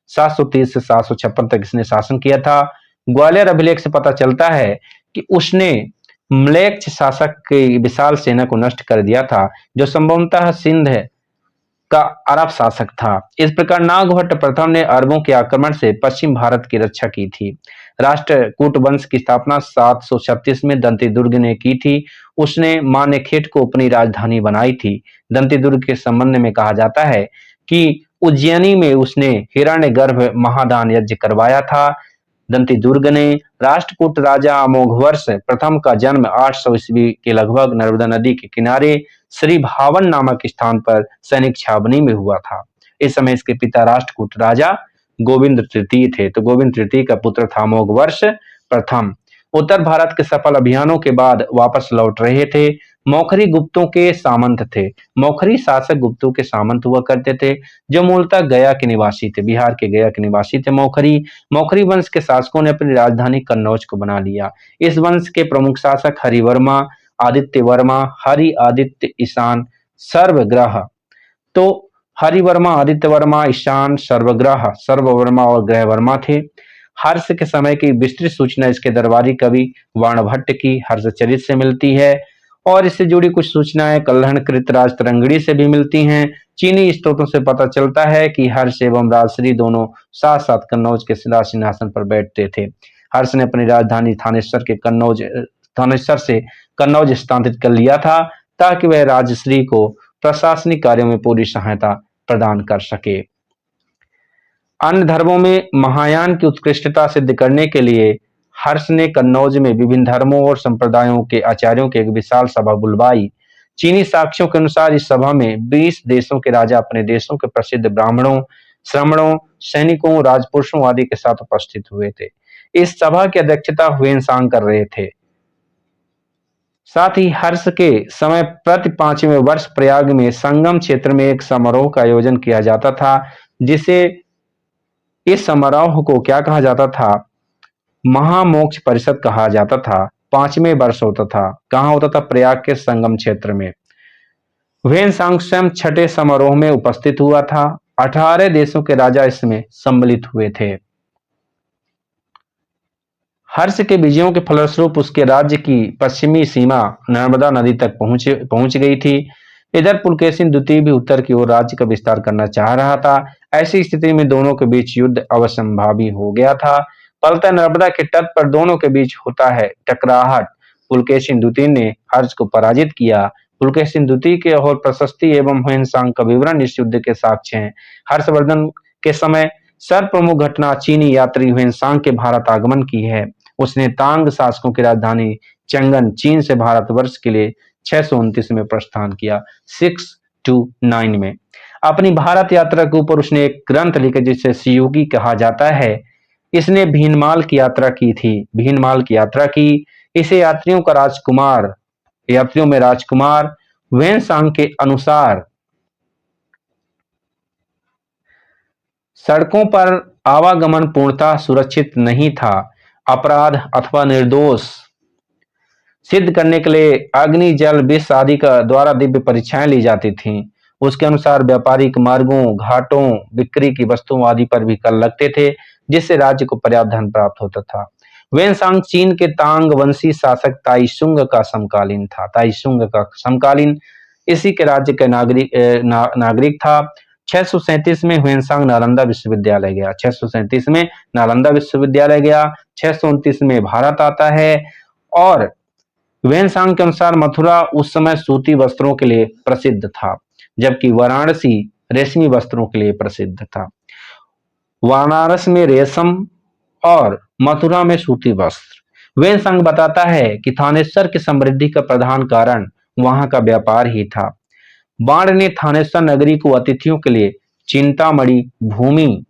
A: 730 से 756 तक इसने शासन किया था। ग्वालियर अभिलेख से पता चलता है कि उसने म्लेच्छ शासक की विशाल सेना को नष्ट कर दिया था, जो संभवतः सिंध का अरब शासक था। इस प्रकार नागभट्ट प्रथम ने अरबों के आक्रमण से पश्चिम भारत की रक्षा की थी। राष्ट्रकूट वंश की स्थापना 736 में दंती दुर्ग ने की थी। उसने मानेखेट को अपनी राजधानी बनाई थी। दंती दुर्ग के संबंध में कहा जाता है कि उज्जैनी में उसने हिरण्यगर्भ महादान यज्ञ करवाया था। दंती दुर्ग ने राष्ट्रकूट राजा अमोघवर्ष प्रथम का जन्म 800 ईस्वी के लगभग नर्मदा नदी के किनारे श्री भावन नामक स्थान पर सैनिक छावनी में हुआ था। इस समय इसके पिता राष्ट्रकूट राजा गोविंद तृतीय थे। तो गोविंद तृतीय का पुत्र था अमोघवर्ष प्रथम। उत्तर भारत के सफल अभियानों के बाद वापस लौट रहे थे। मौखरी गुप्तों के सामंत थे। मौखरी शासक गुप्तों के सामंत हुआ करते थे, जो मूलतः गया के निवासी थे। बिहार के गया के निवासी थे मौखरी। मौखरी वंश के शासकों ने अपनी राजधानी कन्नौज को बना लिया। इस वंश के प्रमुख शासक हरिवर्मा, आदित्य वर्मा, हरि आदित्य, ईशान, सर्वग्रह। तो हरिवर्मा, आदित्य वर्मा, ईशान, सर्वग्रह, सर्ववर्मा और ग्रहवर्मा थे। हर्ष के समय की विस्तृत सूचना इसके दरबारी कवि वाणभट्ट की हर्षचरित से मिलती है और इससे जुड़ी कुछ सूचनाएं कल्हणकृत राजतरंगिणी से भी मिलती हैं। चीनी स्त्रोतों से पता चलता है कि हर्ष एवं राजश्री दोनों साथ साथ कन्नौज के सिंहासन पर बैठते थे। हर्ष ने अपनी राजधानी थानेश्वर से कन्नौज स्थानांतरित कर लिया था ताकि वह राजश्री को प्रशासनिक कार्यों में पूरी सहायता प्रदान कर सके। अन्य धर्मों में महायान की उत्कृष्टता सिद्ध करने के लिए हर्ष ने कन्नौज में विभिन्न धर्मों और संप्रदायों के आचार्यों की एक विशाल सभा बुलवाई। चीनी साक्ष्यों के अनुसार इस सभा में 20 देशों के राजा अपने देशों के प्रसिद्ध ब्राह्मणों, श्रमणों, सैनिकों, राजपुरुषों आदि के साथ उपस्थित हुए थे। इस सभा की अध्यक्षता हुएनसांग कर रहे थे। साथ ही हर्ष के समय प्रति 5वें वर्ष प्रयाग में संगम क्षेत्र में एक समारोह का आयोजन किया जाता था, जिसे इस समारोह को क्या कहा जाता था? महामोक्ष परिषद कहा जाता था। 5वें वर्ष होता था। कहाँ होता था? प्रयाग के संगम क्षेत्र में। ह्वेनसांग स्वयं छठे समारोह में उपस्थित हुआ था। 18 देशों के राजा इसमें सम्मिलित हुए थे। हर्ष के विजयों के फलस्वरूप उसके राज्य की पश्चिमी सीमा नर्मदा नदी तक पहुंच गई थी। इधर पुलकेशिन द्वितीय भी उत्तर की ओर राज्य का विस्तार करना चाह रहा था। ऐसी स्थिति में दोनों के बीच युद्ध अवश्यंभावी हो गया था। फलतः नर्मदा के तट पर दोनों के बीच होता है टकराहट। पुलकेशिन द्वितीय ने हर्ष को पराजित किया। पुलकेशिन द्वितीय के और प्रशस्ति एवं ह्वेनसांग का विवरण इस युद्ध के साक्ष्य हैं। हर्षवर्धन के समय सर्वप्रमुख घटना चीनी यात्री ह्वेनसांग के भारत आगमन की है। उसने तांग शासकों की राजधानी चंगन चीन से भारतवर्ष के लिए 629 में प्रस्थान किया। 629 में अपनी भारत यात्रा के ऊपर उसने एक ग्रंथ लिखा जिसे शियोगी कहा जाता है। इसने भीनमाल की यात्रा की थी। भीनमाल की यात्रा की। इसे यात्रियों में राजकुमार वेनसांग के अनुसार सड़कों पर आवागमन पूर्णतः सुरक्षित नहीं था। अपराध अथवा निर्दोष सिद्ध करने के लिए अग्नि, जल, विष आदि का द्वारा दिव्य परीक्षाएं ली जाती थीं। उसके अनुसार व्यापारिक मार्गों, घाटों, बिक्री की वस्तुओं आदि पर भी कर लगते थे, जिससे राज्य को पर्याप्त धन प्राप्त होता था। वेनसांग चीन के तांग वंशी शासक ताइशुंग का समकालीन था। ताइशुंग का समकालीन इसी के राज्य का नागरिक था। 637 में ह्वेनसांग नालंदा विश्वविद्यालय गया। 637 में नालंदा विश्वविद्यालय गया। 629 में भारत आता है और वेनसांग के अनुसार मथुरा उस समय सूती वस्त्रों के लिए प्रसिद्ध था, जबकि वाराणसी रेशमी वस्त्रों के लिए प्रसिद्ध था। वाराणसी में रेशम और मथुरा में सूती वस्त्र। वेनसांग बताता है कि थानेश्वर की समृद्धि का प्रधान कारण वहां का व्यापार ही था। बाण ने थानेश्वर नगरी को अतिथियों के लिए चिंतामणि भूमि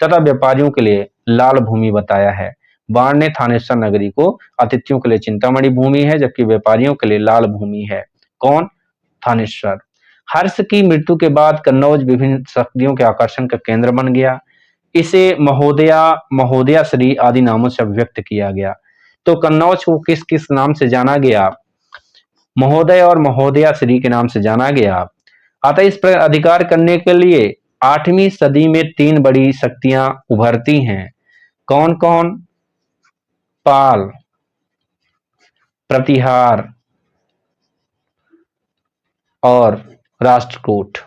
A: तथा व्यापारियों के लिए लाल भूमि बताया है। बाण ने थानेश्वर नगरी को अतिथियों के लिए चिंतामणि भूमि है, जबकि व्यापारियों के लिए लाल भूमि है। कौन? थानेश्वर। हर्ष की मृत्यु के बाद कन्नौज विभिन्न शक्तियों के आकर्षण का केंद्र बन गया। इसे महोदया श्री आदि नामों से अभिव्यक्त किया गया। तो कन्नौज को किस किस नाम से जाना गया? महोदय और महोदया श्री के नाम से जाना गया। अतः इस पर अधिकार करने के लिए 8वीं सदी में 3 बड़ी शक्तियां उभरती हैं। कौन कौन? पाल, प्रतिहार, और राष्ट्रकूट।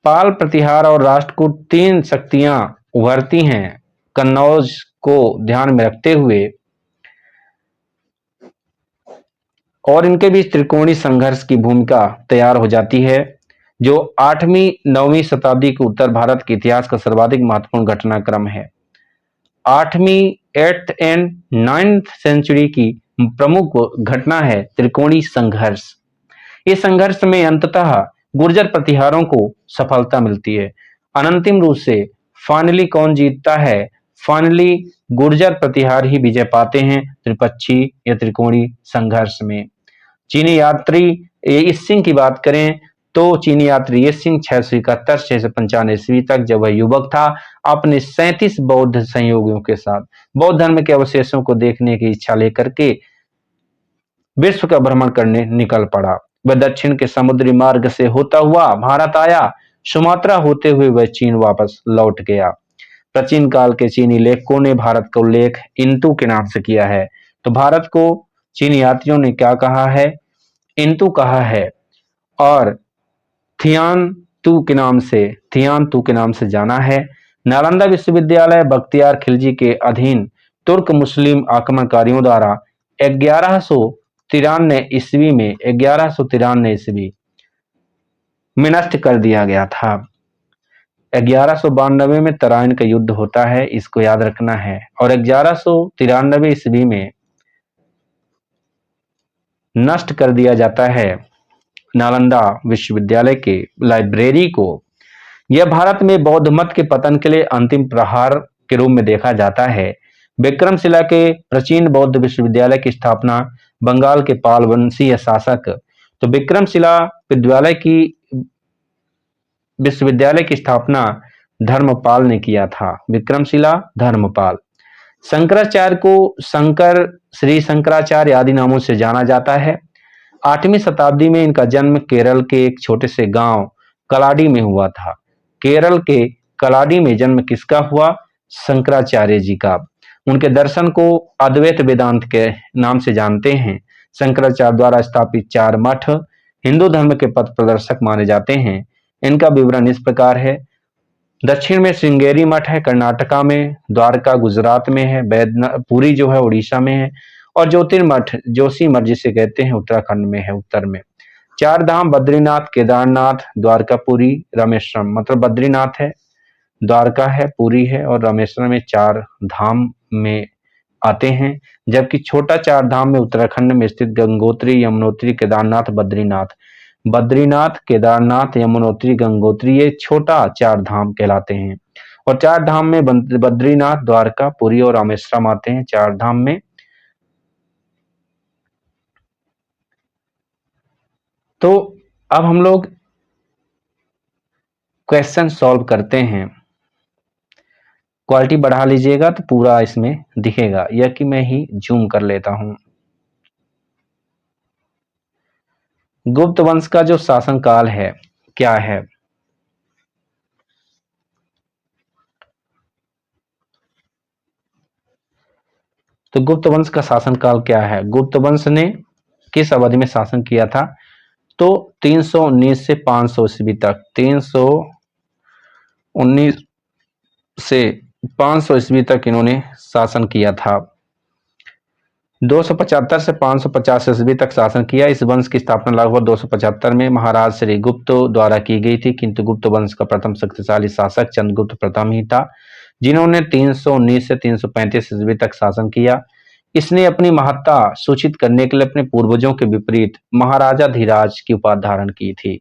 A: पाल, प्रतिहार और राष्ट्रकूट तीन शक्तियां उभरती हैं कन्नौज को ध्यान में रखते हुए और इनके बीच त्रिकोणीय संघर्ष की भूमिका तैयार हो जाती है, जो 8वीं 9वीं शताब्दी के उत्तर भारत के इतिहास का सर्वाधिक महत्वपूर्ण घटनाक्रम है। 8वीं 8th एंड 9th सेंचुरी की प्रमुख घटना है त्रिकोणीय संघर्ष। इस संघर्ष में अंततः गुर्जर प्रतिहारों को सफलता मिलती है। अनंतिम रूप से फाइनली कौन जीतता है? फाइनली गुर्जर प्रतिहार ही विजय पाते हैं त्रिपक्षीय या त्रिकोणीय संघर्ष में। चीनी यात्री इस सिंह की बात करें तो चीनी यात्री ये सिंह 671 695 ईस्वी तक जब वह युवक था, अपने 37 बौद्ध सहयोगियों के साथ बौद्ध धर्म के अवशेषों को देखने की इच्छा लेकर के विश्व का भ्रमण करने निकल पड़ा। वह दक्षिण के समुद्री मार्ग से होता हुआ भारत आया, सुमात्रा होते हुए वह चीन वापस लौट गया। प्राचीन काल के चीनी लेखकों ने भारत का उल्लेख इंतु के नाम से किया है। तो भारत को चीनी यात्रियों ने क्या कहा है? इंतु कहा है और थियान तू के नाम से जाना है। नालंदा विश्वविद्यालय बख्तियार खिलजी के अधीन तुर्क मुस्लिम आक्रमणकारियों द्वारा 1193 ईस्वी में नष्ट कर दिया गया था। 1192 में तराइन का युद्ध होता है, इसको याद रखना है, और 1193 ईस्वी में नष्ट कर दिया जाता है नालंदा विश्वविद्यालय के लाइब्रेरी को। यह भारत में बौद्ध मत के पतन के लिए अंतिम प्रहार के रूप में देखा जाता है। विक्रमशिला के प्राचीन बौद्ध विश्वविद्यालय की स्थापना बंगाल के पाल वंशीय शासक तो विश्वविद्यालय की स्थापना धर्मपाल ने किया था। विक्रमशिला धर्मपाल। शंकराचार्य को श्री शंकराचार्य आदि नामों से जाना जाता है। 8वीं शताब्दी में इनका जन्म केरल के एक छोटे से गांव कलाडी में हुआ था। केरल के कलाडी में जन्म किसका हुआ? शंकराचार्य जी का। उनके दर्शन को अद्वैत वेदांत के नाम से जानते हैं। शंकराचार्य द्वारा स्थापित 4 मठ हिंदू धर्म के पथ प्रदर्शक माने जाते हैं। इनका विवरण इस प्रकार है। दक्षिण में श्रृंगेरी मठ है कर्नाटका में, द्वारका गुजरात में है, पुरी जो है उड़ीसा में है, और ज्योतिर्मठ जोशी मठ जिसे कहते हैं उत्तराखंड में है, उत्तर में। 4 धाम बद्रीनाथ, केदारनाथ, द्वारकापुरी, रामेश्वरम, मतलब बद्रीनाथ है, द्वारका है, पुरी है और रामेश्वरम में 4 धाम में आते हैं। जबकि छोटा 4 धाम में उत्तराखंड में स्थित गंगोत्री, यमुनोत्री, केदारनाथ, बद्रीनाथ, केदारनाथ, यमुनोत्री, गंगोत्री ये छोटा 4 धाम कहलाते हैं। और 4 धाम में बद्रीनाथ, द्वारका, पुरी और रामेश्वरम आते हैं 4 धाम में। तो अब हम लोग क्वेश्चन सॉल्व करते हैं। क्वालिटी बढ़ा लीजिएगा तो पूरा इसमें दिखेगा, यह कि मैं ही जूम कर लेता हूं। गुप्त वंश का जो शासनकाल है क्या है? तो गुप्त वंश का शासनकाल क्या है? गुप्त वंश ने किस अवधि में शासन किया था? तो 319 से 500 ईस्वी तक, 319 से 500 ईस्वी तक इन्होंने शासन किया था। 275 से 550 ईस्वी तक शासन किया। इस वंश की स्थापना लगभग 275 में महाराज श्री गुप्त द्वारा की गई थी, किंतु गुप्त वंश का प्रथम शक्तिशाली शासक चंद्रगुप्त प्रथम ही था, जिन्होंने 319 से 335 ईस्वी तक शासन किया। इसने अपनी महत्ता सूचित करने के लिए अपने पूर्वजों के विपरीत महाराजा धीराज की उपाधि धारण की थी।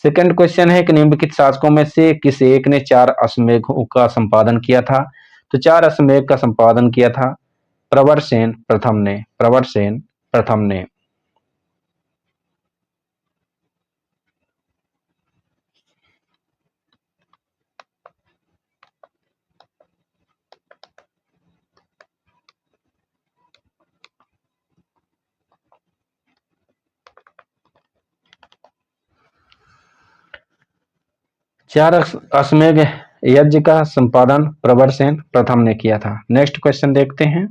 A: सेकंड क्वेश्चन है कि निम्नलिखित शासकों में से किस एक ने 4 अश्वमेधों का संपादन किया था? तो 4 अश्वमेध का संपादन किया था प्रवरसेन प्रथम ने। 4 अश्वमेध यज्ञ का संपादन प्रवरसेन प्रथम ने किया था। नेक्स्ट क्वेश्चन देखते हैं।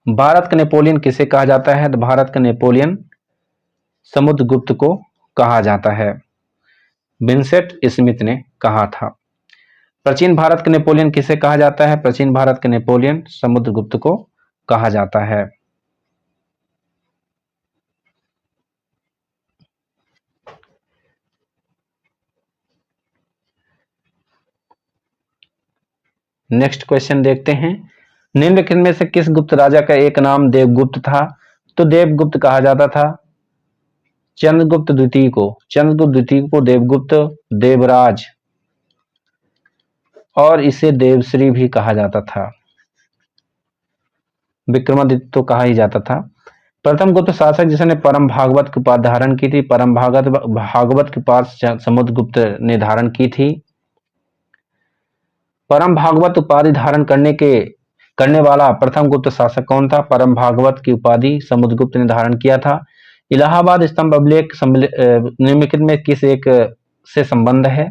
A: भारत का नेपोलियन किसे कहा जाता है? तो भारत का नेपोलियन समुद्रगुप्त को कहा जाता है, विंसेंट स्मिथ ने कहा था। प्राचीन भारत का नेपोलियन किसे कहा जाता है? प्राचीन भारत के नेपोलियन समुद्रगुप्त को कहा जाता है। नेक्स्ट क्वेश्चन देखते हैं। निम्नलिखित में से किस गुप्त राजा का एक नाम देवगुप्त था? तो देवगुप्त कहा जाता था चंद्रगुप्त द्वितीय को। चंद्रगुप्त द्वितीय को देवगुप्त, देवराज और इसे देवश्री भी कहा जाता था। विक्रमादित्य तो कहा ही जाता था। प्रथम गुप्त शासक जिसने परम भागवत की उपाधि धारण की थी, परम भागवत की उपाधि समुद्रगुप्त ने धारण की थी। परम भागवत उपाधि धारण करने वाला प्रथम गुप्त शासक कौन था? परम भागवत की उपाधि समुद्रगुप्त ने धारण किया था। इलाहाबाद स्तंभ अभिलेख निम्नलिखित में किस एक से संबंध है?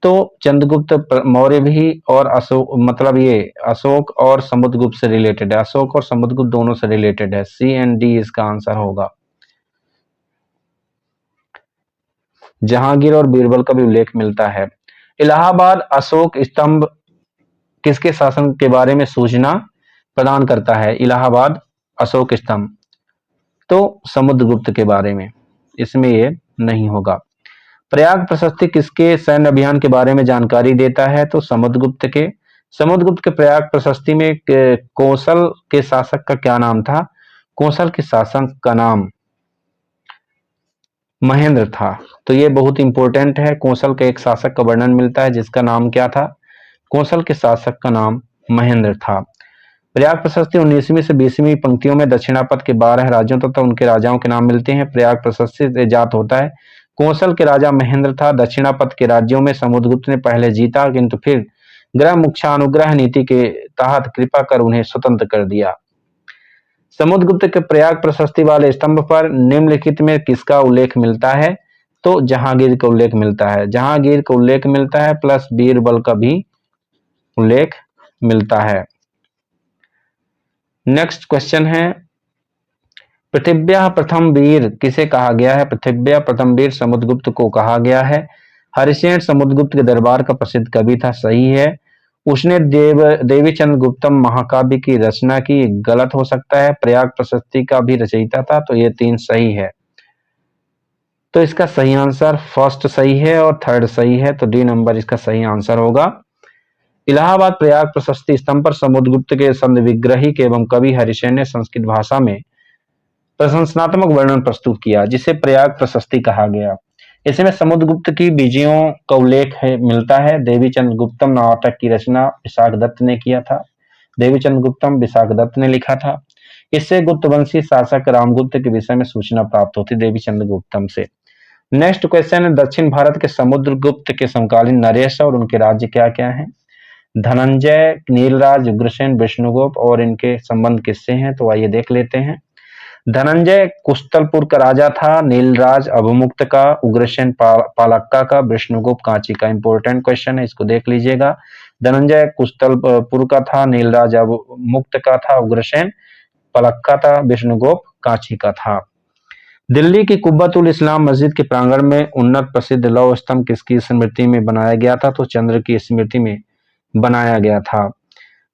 A: तो चंद्रगुप्त मौर्य भी और अशोक, मतलब ये अशोक और समुद्रगुप्त से रिलेटेड है। अशोक और समुद्रगुप्त दोनों से रिलेटेड है। सी एंड डी इसका आंसर होगा। जहांगीर और बीरबल का भी उल्लेख मिलता है। इलाहाबाद अशोक स्तंभ किसके शासन के बारे में सूचना प्रदान करता है? इलाहाबाद अशोक स्तंभ तो समुद्रगुप्त के बारे में, इसमें ये नहीं होगा। प्रयाग प्रशस्ति किसके सैन्य अभियान के बारे में जानकारी देता है? तो समुद्रगुप्त के। समुद्रगुप्त के प्रयाग प्रशस्ति में कौशल के शासक का क्या नाम था? कौशल के शासक का नाम महेंद्र था। तो ये बहुत इंपॉर्टेंट है। कौशल के एक शासक का वर्णन मिलता है जिसका नाम क्या था? कौशल के शासक का नाम महेंद्र था। प्रयाग प्रशस्ति 19वीं से 20वीं पंक्तियों में दक्षिणापथ के 12 राज्यों तथा उनके राजाओं के नाम मिलते हैं। प्रयाग प्रशस्ति से जात होता है कौशल के राजा महेंद्र था। दक्षिणापथ के राज्यों में समुद्रगुप्त ने पहले जीता, किंतु फिर ग्रह मुख्यानुग्रह नीति के तहत कृपा कर उन्हें स्वतंत्र कर दिया। समुद्रगुप्त के प्रयाग प्रशस्ति वाले स्तंभ पर निम्नलिखित में किसका उल्लेख मिलता है? तो जहांगीर का उल्लेख मिलता है। जहांगीर का उल्लेख मिलता है प्लस बीरबल का भी उल्लेख मिलता है। नेक्स्ट क्वेश्चन है, पृथिव्या प्रथम वीर किसे कहा गया है? पृथिव्या प्रथम वीर समुद्रगुप्त को कहा गया है। हरिसेन समुद्रगुप्त के दरबार का प्रसिद्ध कवि था, सही है। उसने देवीचंद्र गुप्तम महाकाव्य की रचना की, गलत हो सकता है। प्रयाग प्रशस्ति का भी रचयिता था, तो ये 3 सही है। तो इसका सही आंसर फर्स्ट सही है और थर्ड सही है, तो डी नंबर इसका सही आंसर होगा। इलाहाबाद प्रयाग प्रशस्ति स्तंभ पर समुद्रगुप्त के संविग्रहिक एवं कवि हरिसेन ने संस्कृत भाषा में प्रशंसात्मक वर्णन प्रस्तुत किया, जिसे प्रयाग प्रशस्ति कहा गया। इसमें समुद्रगुप्त की विजयों का उल्लेख मिलता है। देवीचंद्र गुप्तम नाटक की रचना विशाख दत्त ने किया था। देवीचंद्र गुप्तम विशाख दत्त ने लिखा था। इससे गुप्तवंशी शासक रामगुप्त के विषय में सूचना प्राप्त होती देवीचंद्र गुप्तम से। नेक्स्ट क्वेश्चन है, दक्षिण भारत के समुद्रगुप्त के समकालीन नरेश और उनके राज्य क्या क्या हैं? धनंजय, नीलराज, उग्रसेन, विष्णुगुप्त और इनके संबंध किससे हैं? तो आइए देख लेते हैं। धनंजय कुस्तलपुर का राजा था, नीलराज अवमुक्त का, उग्रसेन पालक्का का, विष्णुगुप्त कांची का। इंपॉर्टेंट क्वेश्चन है, इसको देख लीजिएगा। धनंजय कुस्तलपुर का था, नीलराज अवमुक्त का था, उग्रसेन पलक्का था, विष्णुगुप्त कांची का था। दिल्ली की कुब्बतुल इस्लाम मस्जिद के प्रांगण में उन्नत प्रसिद्ध लौह स्तंभ किसकी स्मृति में बनाया गया था? तो चंद्र की स्मृति में बनाया गया था।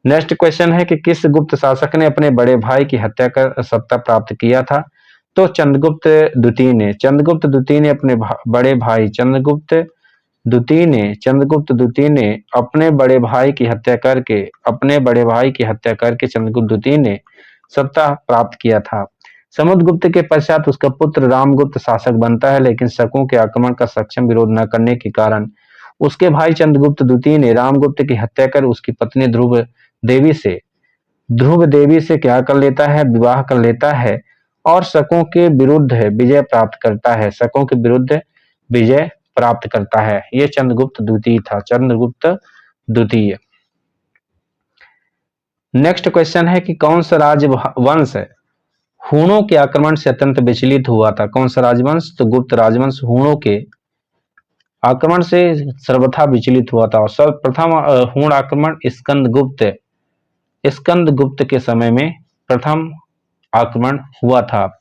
A: नेक्स्ट क्वेश्चन है कि किस गुप्त शासक ने अपने बड़े भाई की हत्या कर सत्ता प्राप्त किया था? तो चंद्रगुप्त द्वितीय ने। चंद्रगुप्त द्वितीय ने अपने बड़े भाई चंद्रगुप्त द्वितीय ने अपने बड़े भाई की हत्या करके चंद्रगुप्त द्वितीय ने सत्ता प्राप्त किया था। समुद्रगुप्त के पश्चात उसका पुत्र रामगुप्त शासक बनता है, लेकिन शकों के आक्रमण का सक्षम विरोध न करने के कारण उसके भाई चंद्रगुप्त द्वितीय ने रामगुप्त की हत्या कर उसकी पत्नी ध्रुव देवी से क्या कर लेता है? विवाह कर लेता है और शकों के विरुद्ध विजय प्राप्त करता है। ये चंद्रगुप्त द्वितीय था, चंद्रगुप्त द्वितीय। नेक्स्ट क्वेश्चन है कि कौन सा राजवंश हूणों के आक्रमण से अत्यंत विचलित हुआ था? कौन सा राजवंश? तो गुप्त राजवंश हूणों के आक्रमण से सर्वथा विचलित हुआ था। और सर्वप्रथम हूण आक्रमण स्कंदगुप्त के समय में प्रथम आक्रमण हुआ था।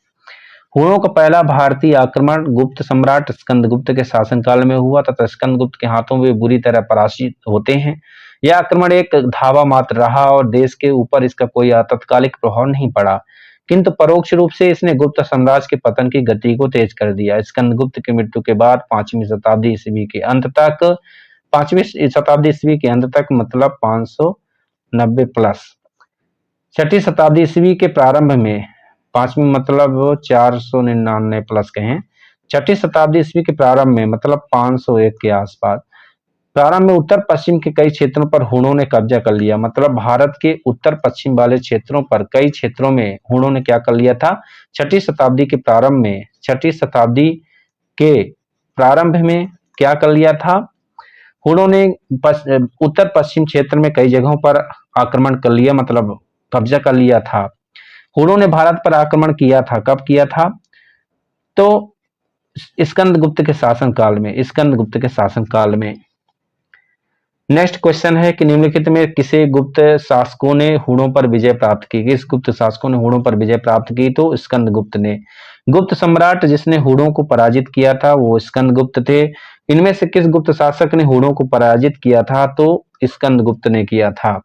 A: हुणों का पहला भारतीय आक्रमण गुप्त सम्राट स्कंदगुप्त के शासनकाल में हुआ तथा स्कंदगुप्त के हाथों में बुरी तरह पराजित होते हैं। यह आक्रमण एक धावा मात्र रहा और देश के ऊपर इसका कोई तात्कालिक प्रभाव नहीं पड़ा, किंतु परोक्ष रूप से इसने गुप्त साम्राज्य के पतन की गति को तेज कर दिया। स्कंदगुप्त की मृत्यु के बाद 5वीं शताब्दी ईस्वी के अंत तक मतलब 590 प्लस, 6ठी शताब्दी ईस्वी के प्रारंभ में, 5वीं मतलब 499 प्लस कहें, 6ठी शताब्दी ईस्वी के प्रारंभ में मतलब 501 के आसपास प्रारंभ में उत्तर पश्चिम के कई क्षेत्रों पर हुणों ने कब्जा कर लिया। मतलब भारत के उत्तर पश्चिम वाले क्षेत्रों पर कई क्षेत्रों में हुणों ने क्या कर लिया था। 6ठी शताब्दी के प्रारंभ में क्या कर लिया था, हुणों ने उत्तर पश्चिम क्षेत्र में कई जगहों पर आक्रमण कर लिया, मतलब कब्जा कर लिया था। हुणों ने भारत पर आक्रमण किया था, कब किया था, तो स्कंदगुप्त के शासनकाल में। नेक्स्ट क्वेश्चन है कि निम्नलिखित में किसे गुप्त शासकों ने हुणों पर विजय प्राप्त की। किस गुप्त शासकों ने हुणों पर विजय प्राप्त की, तो स्कंदगुप्त ने। गुप्त सम्राट जिसने हुणों को पराजित किया था वो स्कंदगुप्त थे। इनमें से किस गुप्त शासक ने हुणों को पराजित किया था, तो स्कंदगुप्त ने किया था।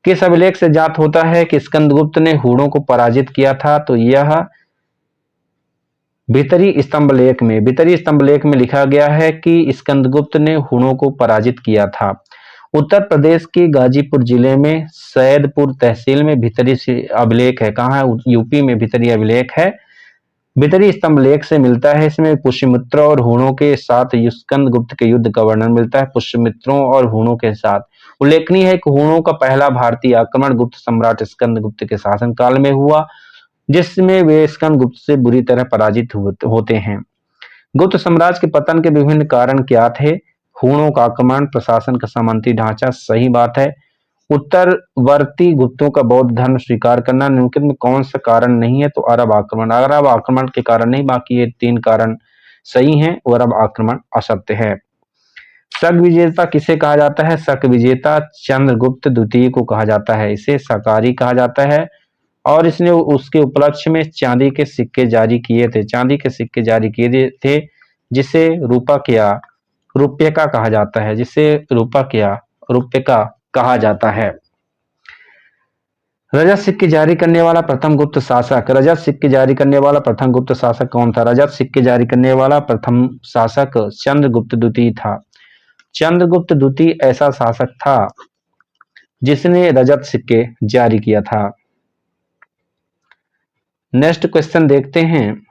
A: किस अभिलेख से ज्ञात होता है कि स्कंदगुप्त ने हुणों को पराजित किया था, तो यह भीतरी स्तंभलेख में लिखा गया है कि स्कंदगुप्त ने हुणों को पराजित किया था। उत्तर प्रदेश के गाजीपुर जिले में सैदपुर तहसील में भीतरी अभिलेख है। कहाँ है, यूपी में भीतरी अभिलेख है। भीतरी स्तंभलेख से मिलता है, इसमें पुष्यमित्रों और हुणों के साथ स्कंदगुप्त के युद्ध का वर्णन मिलता है। पुष्यमित्रों और हुणों के साथ उल्लेखनीय है कि हुणों का पहला भारतीय आक्रमण गुप्त सम्राट स्कंदगुप्त के शासनकाल में हुआ, जिसमें वे स्कंदगुप्त से बुरी तरह पराजित होते हैं। गुप्त साम्राज्य के पतन के विभिन्न कारण क्या थे। हुणों का आक्रमण, प्रशासन का सामंती ढांचा, सही बात है। उत्तरवर्ती गुप्तों का बौद्ध धर्म स्वीकार करना, निम्नलिखित में कौन सा कारण नहीं है, तो अरब आक्रमण के कारण नहीं, बाकी ये 3 कारण सही हैं। अरब आक्रमण असत्य है। शक विजेता किसे कहा जाता है, शक विजेता चंद्रगुप्त द्वितीय को कहा जाता है। इसे शकारी कहा जाता है और इसने उसके उपलक्ष्य में चांदी के सिक्के जारी किए थे, जिसे रुपयका कहा जाता है। रजत सिक्के जारी करने वाला प्रथम गुप्त शासक कौन था। रजत सिक्के जारी करने वाला प्रथम शासक चंद्रगुप्त द्वितीय था। चंद्रगुप्त द्वितीय ऐसा शासक था जिसने रजत सिक्के जारी किया था। नेक्स्ट क्वेश्चन देखते हैं।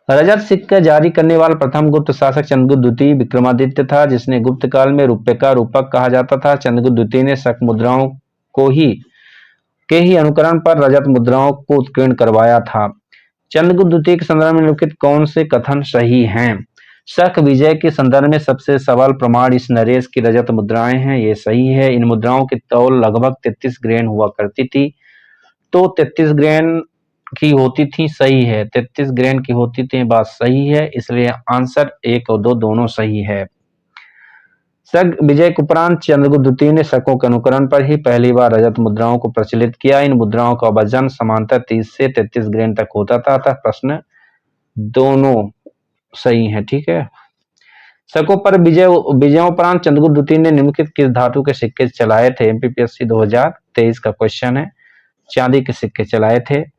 A: रजत सिक्का जारी करने वाला प्रथम गुप्त शासक चंद्रगुप्त द्वितीय विक्रमादित्य था, जिसने गुप्त काल में रुपयका रूपक कहा जाता था। चंद्रगुप्त द्वितीय ने शक मुद्राओं के ही अनुकरण पर रजत मुद्राओं को उत्कीर्ण करवाया था। चंद्रगुप्त द्वितीय के संदर्भ में निम्नलिखित कौन से कथन सही हैं। शक विजय के संदर्भ में सबसे सबल प्रमाण इस नरेश की रजत मुद्राएं हैं, ये सही है। इन मुद्राओं की तौल लगभग 33 ग्रेन हुआ करती थी, तो 33 ग्रेन की होती थी, सही है। 33 ग्रेन की होती थी, बात सही है, इसलिए आंसर 1 और 2 दोनों सही है। शक विजय के उपरांत चंद्रगुप्त द्वितीय ने शकों के अनुकरण पर ही पहली बार रजत मुद्राओं को प्रचलित किया। इन मुद्राओं का वजन समांतर 30 से 33 ग्रेन तक होता था, अतः प्रश्न दोनों सही है। ठीक है। शकों पर विजयोपरांत चंद्रगुप्त द्वितीय ने निम्नलिखित किस धातु के सिक्के चलाए थे। एमपीपीएससी 2023 का क्वेश्चन है। चांदी के सिक्के चलाए थे।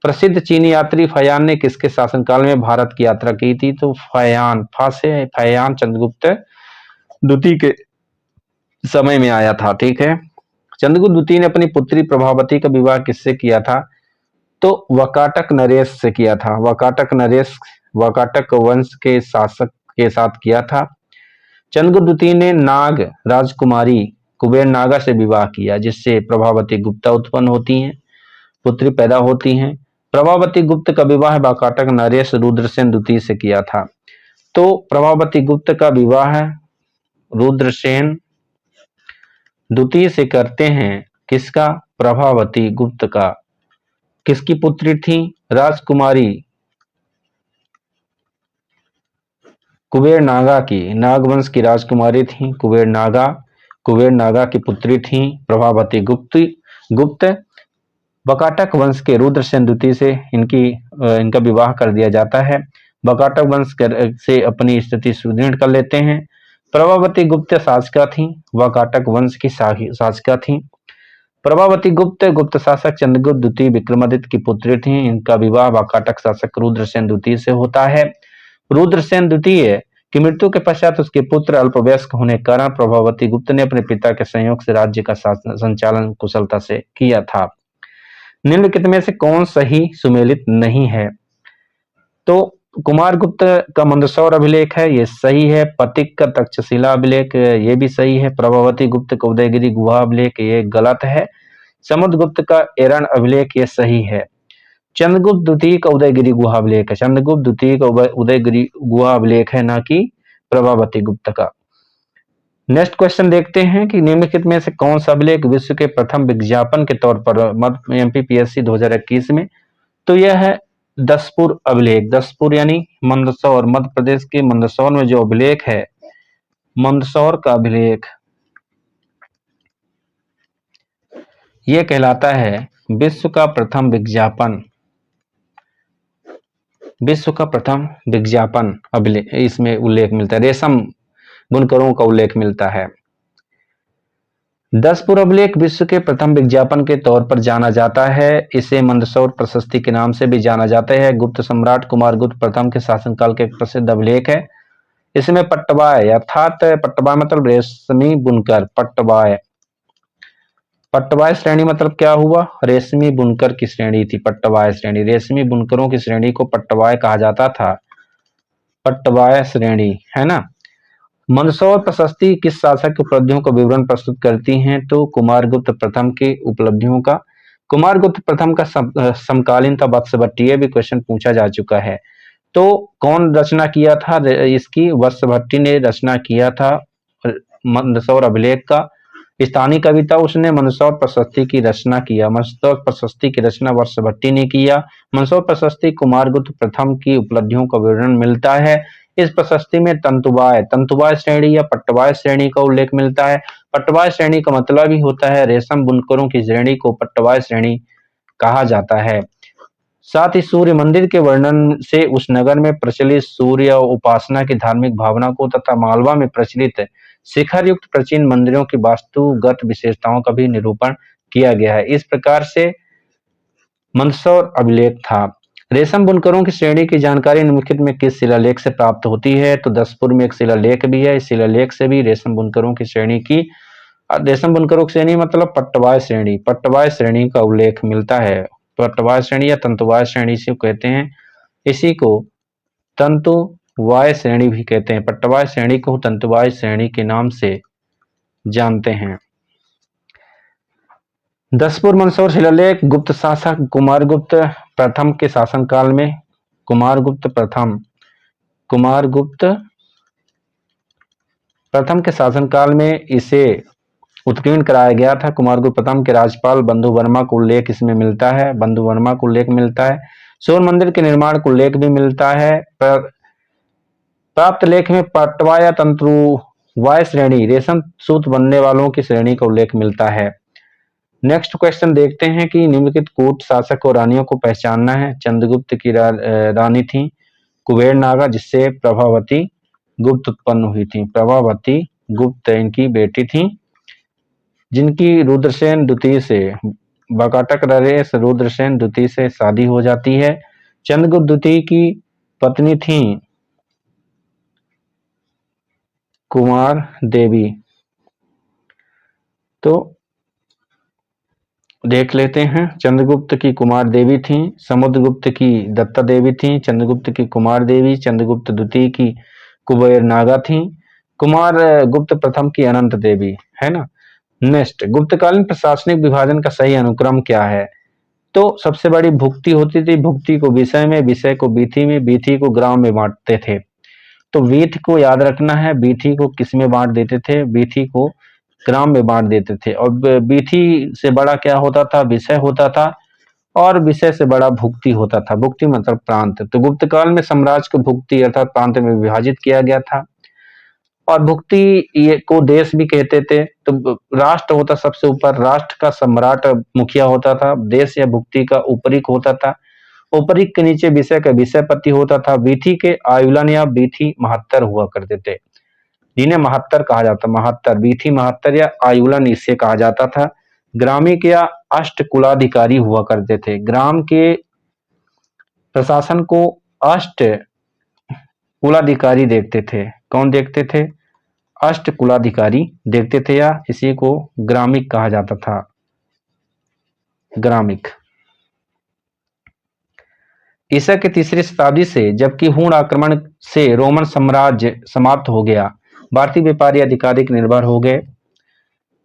A: प्रसिद्ध चीनी यात्री फयान ने किसके शासनकाल में भारत की यात्रा की थी, तो फयान चंद्रगुप्त द्वितीय के समय में आया था। ठीक है। चंद्रगुप्त द्वितीय ने अपनी पुत्री प्रभावती का विवाह किससे किया था, तो वकाटक नरेश से किया था। वकाटक वंश के शासक के साथ किया था। चंद्रगुप्त द्वितीय ने नाग राजकुमारी कुबेर नागा से विवाह किया, जिससे प्रभावती गुप्ता उत्पन्न होती हैं, पुत्री पैदा होती हैं। प्रभावती गुप्त का विवाह वकाटक नरेश रुद्रसेन द्वितीय से किया था। तो प्रभावती गुप्त का विवाह रुद्रसेन द्वितीय से करते हैं। किसका, प्रभावती गुप्त का। किसकी पुत्री थी, राजकुमारी कुबेर नागा की, नागवंश की राजकुमारी थी कुबेर नागा की पुत्री थी प्रभावती गुप्त। वाकाटक वंश के रुद्रसेन द्वितीय से इनका विवाह कर दिया जाता है। वाकाटक वंश से अपनी स्थिति सुदृढ़ कर लेते हैं। प्रभावती गुप्त शासका थी, वाकाटक वंश की शासका थी। प्रभावती गुप्त गुप्त शासक चंद्रगुप्त द्वितीय विक्रमादित्य की पुत्री थी। इनका विवाह वाकाटक शासक रुद्रसेन द्वितीय से होता है। रुद्रसेन द्वितीय की मृत्यु के पश्चात उसके पुत्र अल्पवयस्क होने के कारण प्रभावती गुप्त ने अपने पिता के सहयोग से राज्य का संचालन कुशलता से किया था। निम्नलिखित में से कौन सही सुमेलित नहीं है? तो कुमारगुप्त का मंदसौर अभिलेख है, ये सही है। पतिक का तक्षशिला अभिलेख, ये भी सही है। प्रभावती गुप्त का उदयगिरी गुहा अभिलेख, ये गलत है। समुद्रगुप्त का एरन अभिलेख, ये सही है। चंद्रगुप्त द्वितीय का उदयगिरी गुहा अभिलेख है, चंद्रगुप्त द्वितीय का उदयगिरी गुहा अभिलेख है, ना कि प्रभावती गुप्त का। नेक्स्ट क्वेश्चन देखते हैं कि निम्नलिखित में से कौन सा अभिलेख विश्व के प्रथम विज्ञापन के तौर पर एमपीपीएससी 2021 में? तो यह है दसपुर अभिलेख। दसपुर यानी मंदसौर, मध्य प्रदेश के मंदसौर में जो अभिलेख है, मंदसौर का अभिलेख, यह कहलाता है विश्व का प्रथम विज्ञापन। विश्व का प्रथम विज्ञापन अभिलेख, इसमें उल्लेख मिलता है। रेशम बुनकरों का उल्लेख मिलता है। दसपुर अभिलेख विश्व के प्रथम विज्ञापन के तौर पर जाना जाता है। इसे मंदसौर प्रशस्ति के नाम से भी जाना जाता है। गुप्त सम्राट कुमारगुप्त प्रथम के शासनकाल के एक प्रसिद्ध अभिलेख है। इसमें पट्टवाय अर्थात पट्टवाय मतलब रेशमी बुनकर, पट्टवाय, पट्टवाय श्रेणी मतलब क्या हुआ? रेशमी बुनकर की श्रेणी थी पट्टवाय श्रेणी। रेशमी बुनकरों की श्रेणी को पट्टवाय कहा जाता था, पट्टवाय श्रेणी, है ना। मंदसौर प्रशस्ति किस शासक की उपलब्धियों का विवरण प्रस्तुत करती हैं? तो कुमारगुप्त प्रथम की उपलब्धियों का। कुमारगुप्त प्रथम का समकालीन था वत्सभट्टी, ये भी क्वेश्चन पूछा जा चुका है। तो कौन रचना किया था इसकी? वत्सभट्टी ने रचना किया था मंदसौर अभिलेख का। स्थानीय कविता उसने मंदसौर प्रशस्ति की रचना किया। मंदसौर प्रशस्ति की रचना वत्सभट्टी ने किया। मंदसौर प्रशस्ति कुमारगुप्त प्रथम की उपलब्धियों का विवरण मिलता है। इस प्रशस्ति में तंतुवाय श्रेणी या पट्टवाय श्रेणी का उल्लेख मिलता है। पट्टवाय श्रेणी का मतलब ही होता है रेशम बुनकरों की श्रेणी को पट्टवाय श्रेणी कहा जाता है। साथ ही सूर्य मंदिर के वर्णन से उस नगर में प्रचलित सूर्य उपासना की धार्मिक भावना को तथा मालवा में प्रचलित शिखर युक्त प्राचीन मंदिरों की वास्तुगत विशेषताओं का भी निरूपण किया गया है। इस प्रकार से मंदसौर अभिलेख था। रेशम बुनकरों की श्रेणी की जानकारी निम्नलिखित में किस शिलालेख से प्राप्त होती है? तो दसपुर में एक शिलालेख भी है। इस शिलालेख से भी रेशम बुनकरों की श्रेणी की, रेशम बुनकरों की श्रेणी मतलब पट्टवाय श्रेणी, पट्टवाय श्रेणी का उल्लेख मिलता है। पट्टवाय श्रेणी या तंतुवाय श्रेणी से कहते हैं। इसी को तंतुवाय श्रेणी भी कहते हैं। पट्टवाय श्रेणी को तंतुवाय श्रेणी के नाम से जानते हैं। दसपुर मंदसौर शिलालेख गुप्त शासक कुमारगुप्त प्रथम के शासनकाल में, कुमारगुप्त प्रथम के शासनकाल में इसे उत्कीर्ण कराया गया था। कुमारगुप्त प्रथम के राज्यपाल बंधु वर्मा को उल्लेख इसमें मिलता है। बंधु वर्मा को उल्लेख मिलता है। सूर्य मंदिर के निर्माण को उल्लेख भी मिलता है। प्राप्त लेख में पटवाया तंतुवाय श्रेणी रेशम सूत बनने वालों की श्रेणी का उल्लेख मिलता है। नेक्स्ट क्वेश्चन देखते हैं कि निम्नलिखित कूट शासक और रानियों को पहचानना है। चंद्रगुप्त की रानी थी कुबेर नागा, जिससे प्रभावती गुप्त उत्पन्न हुई थी। प्रभावती गुप्त इनकी बेटी थी, जिनकी रुद्रसेन द्वितीय से, वाकाटक नरेश रुद्रसेन द्वितीय से शादी हो जाती है। चंद्रगुप्त द्वितीय की पत्नी थी कुमार देवी। तो देख लेते हैं। चंद्रगुप्त की कुमार देवी थी, समुद्रगुप्त की दत्ता देवी थी, चंद्रगुप्त की कुमार देवी, चंद्रगुप्त द्वितीय की कुबेर नागा थी, कुमार गुप्त प्रथम की अनंत देवी, है ना। नेक्स्ट, गुप्तकालीन प्रशासनिक विभाजन का सही अनुक्रम क्या है? तो सबसे बड़ी भुक्ति होती थी। भुक्ति को विषय में, विषय को बीथी में, बीथी को ग्राम में बांटते थे। तो वीथ को याद रखना है। बीथी को किस में बांट देते थे? बीथी को ग्राम में बांट देते थे। और बीथी से बड़ा क्या होता था? विषय होता था। और विषय से बड़ा भुक्ति होता था। भुक्ति मतलब प्रांत। तो गुप्तकाल में साम्राज्य को भुक्ति अर्थात प्रांत में विभाजित किया गया था। और भुक्ति ये को देश भी कहते थे। तो राष्ट्र होता सबसे ऊपर, राष्ट्र का सम्राट मुखिया होता था, देश या भुक्ति का उपरिक होता था, उपरिक के नीचे विषय का विषयपति होता था, वीथी के आयुलन या वीथी महत्तर हुआ करते थे, जिन्हें महत्तर कहा जाता, महत्तर वीथी महत्तर या आयुलन इससे कहा जाता था। ग्रामिक या अष्ट कुलाधिकारी हुआ करते थे, ग्राम के प्रशासन को अष्ट कुलाधिकारी देखते थे। कौन देखते थे? अष्ट कुलाधिकारी देखते थे, या इसी को ग्रामिक कहा जाता था, ग्रामिक। ईसा की तीसरी शताब्दी से जबकि हूण आक्रमण से रोमन साम्राज्य समाप्त हो गया, भारतीय व्यापारी अधिकारिक निर्भर हो गए।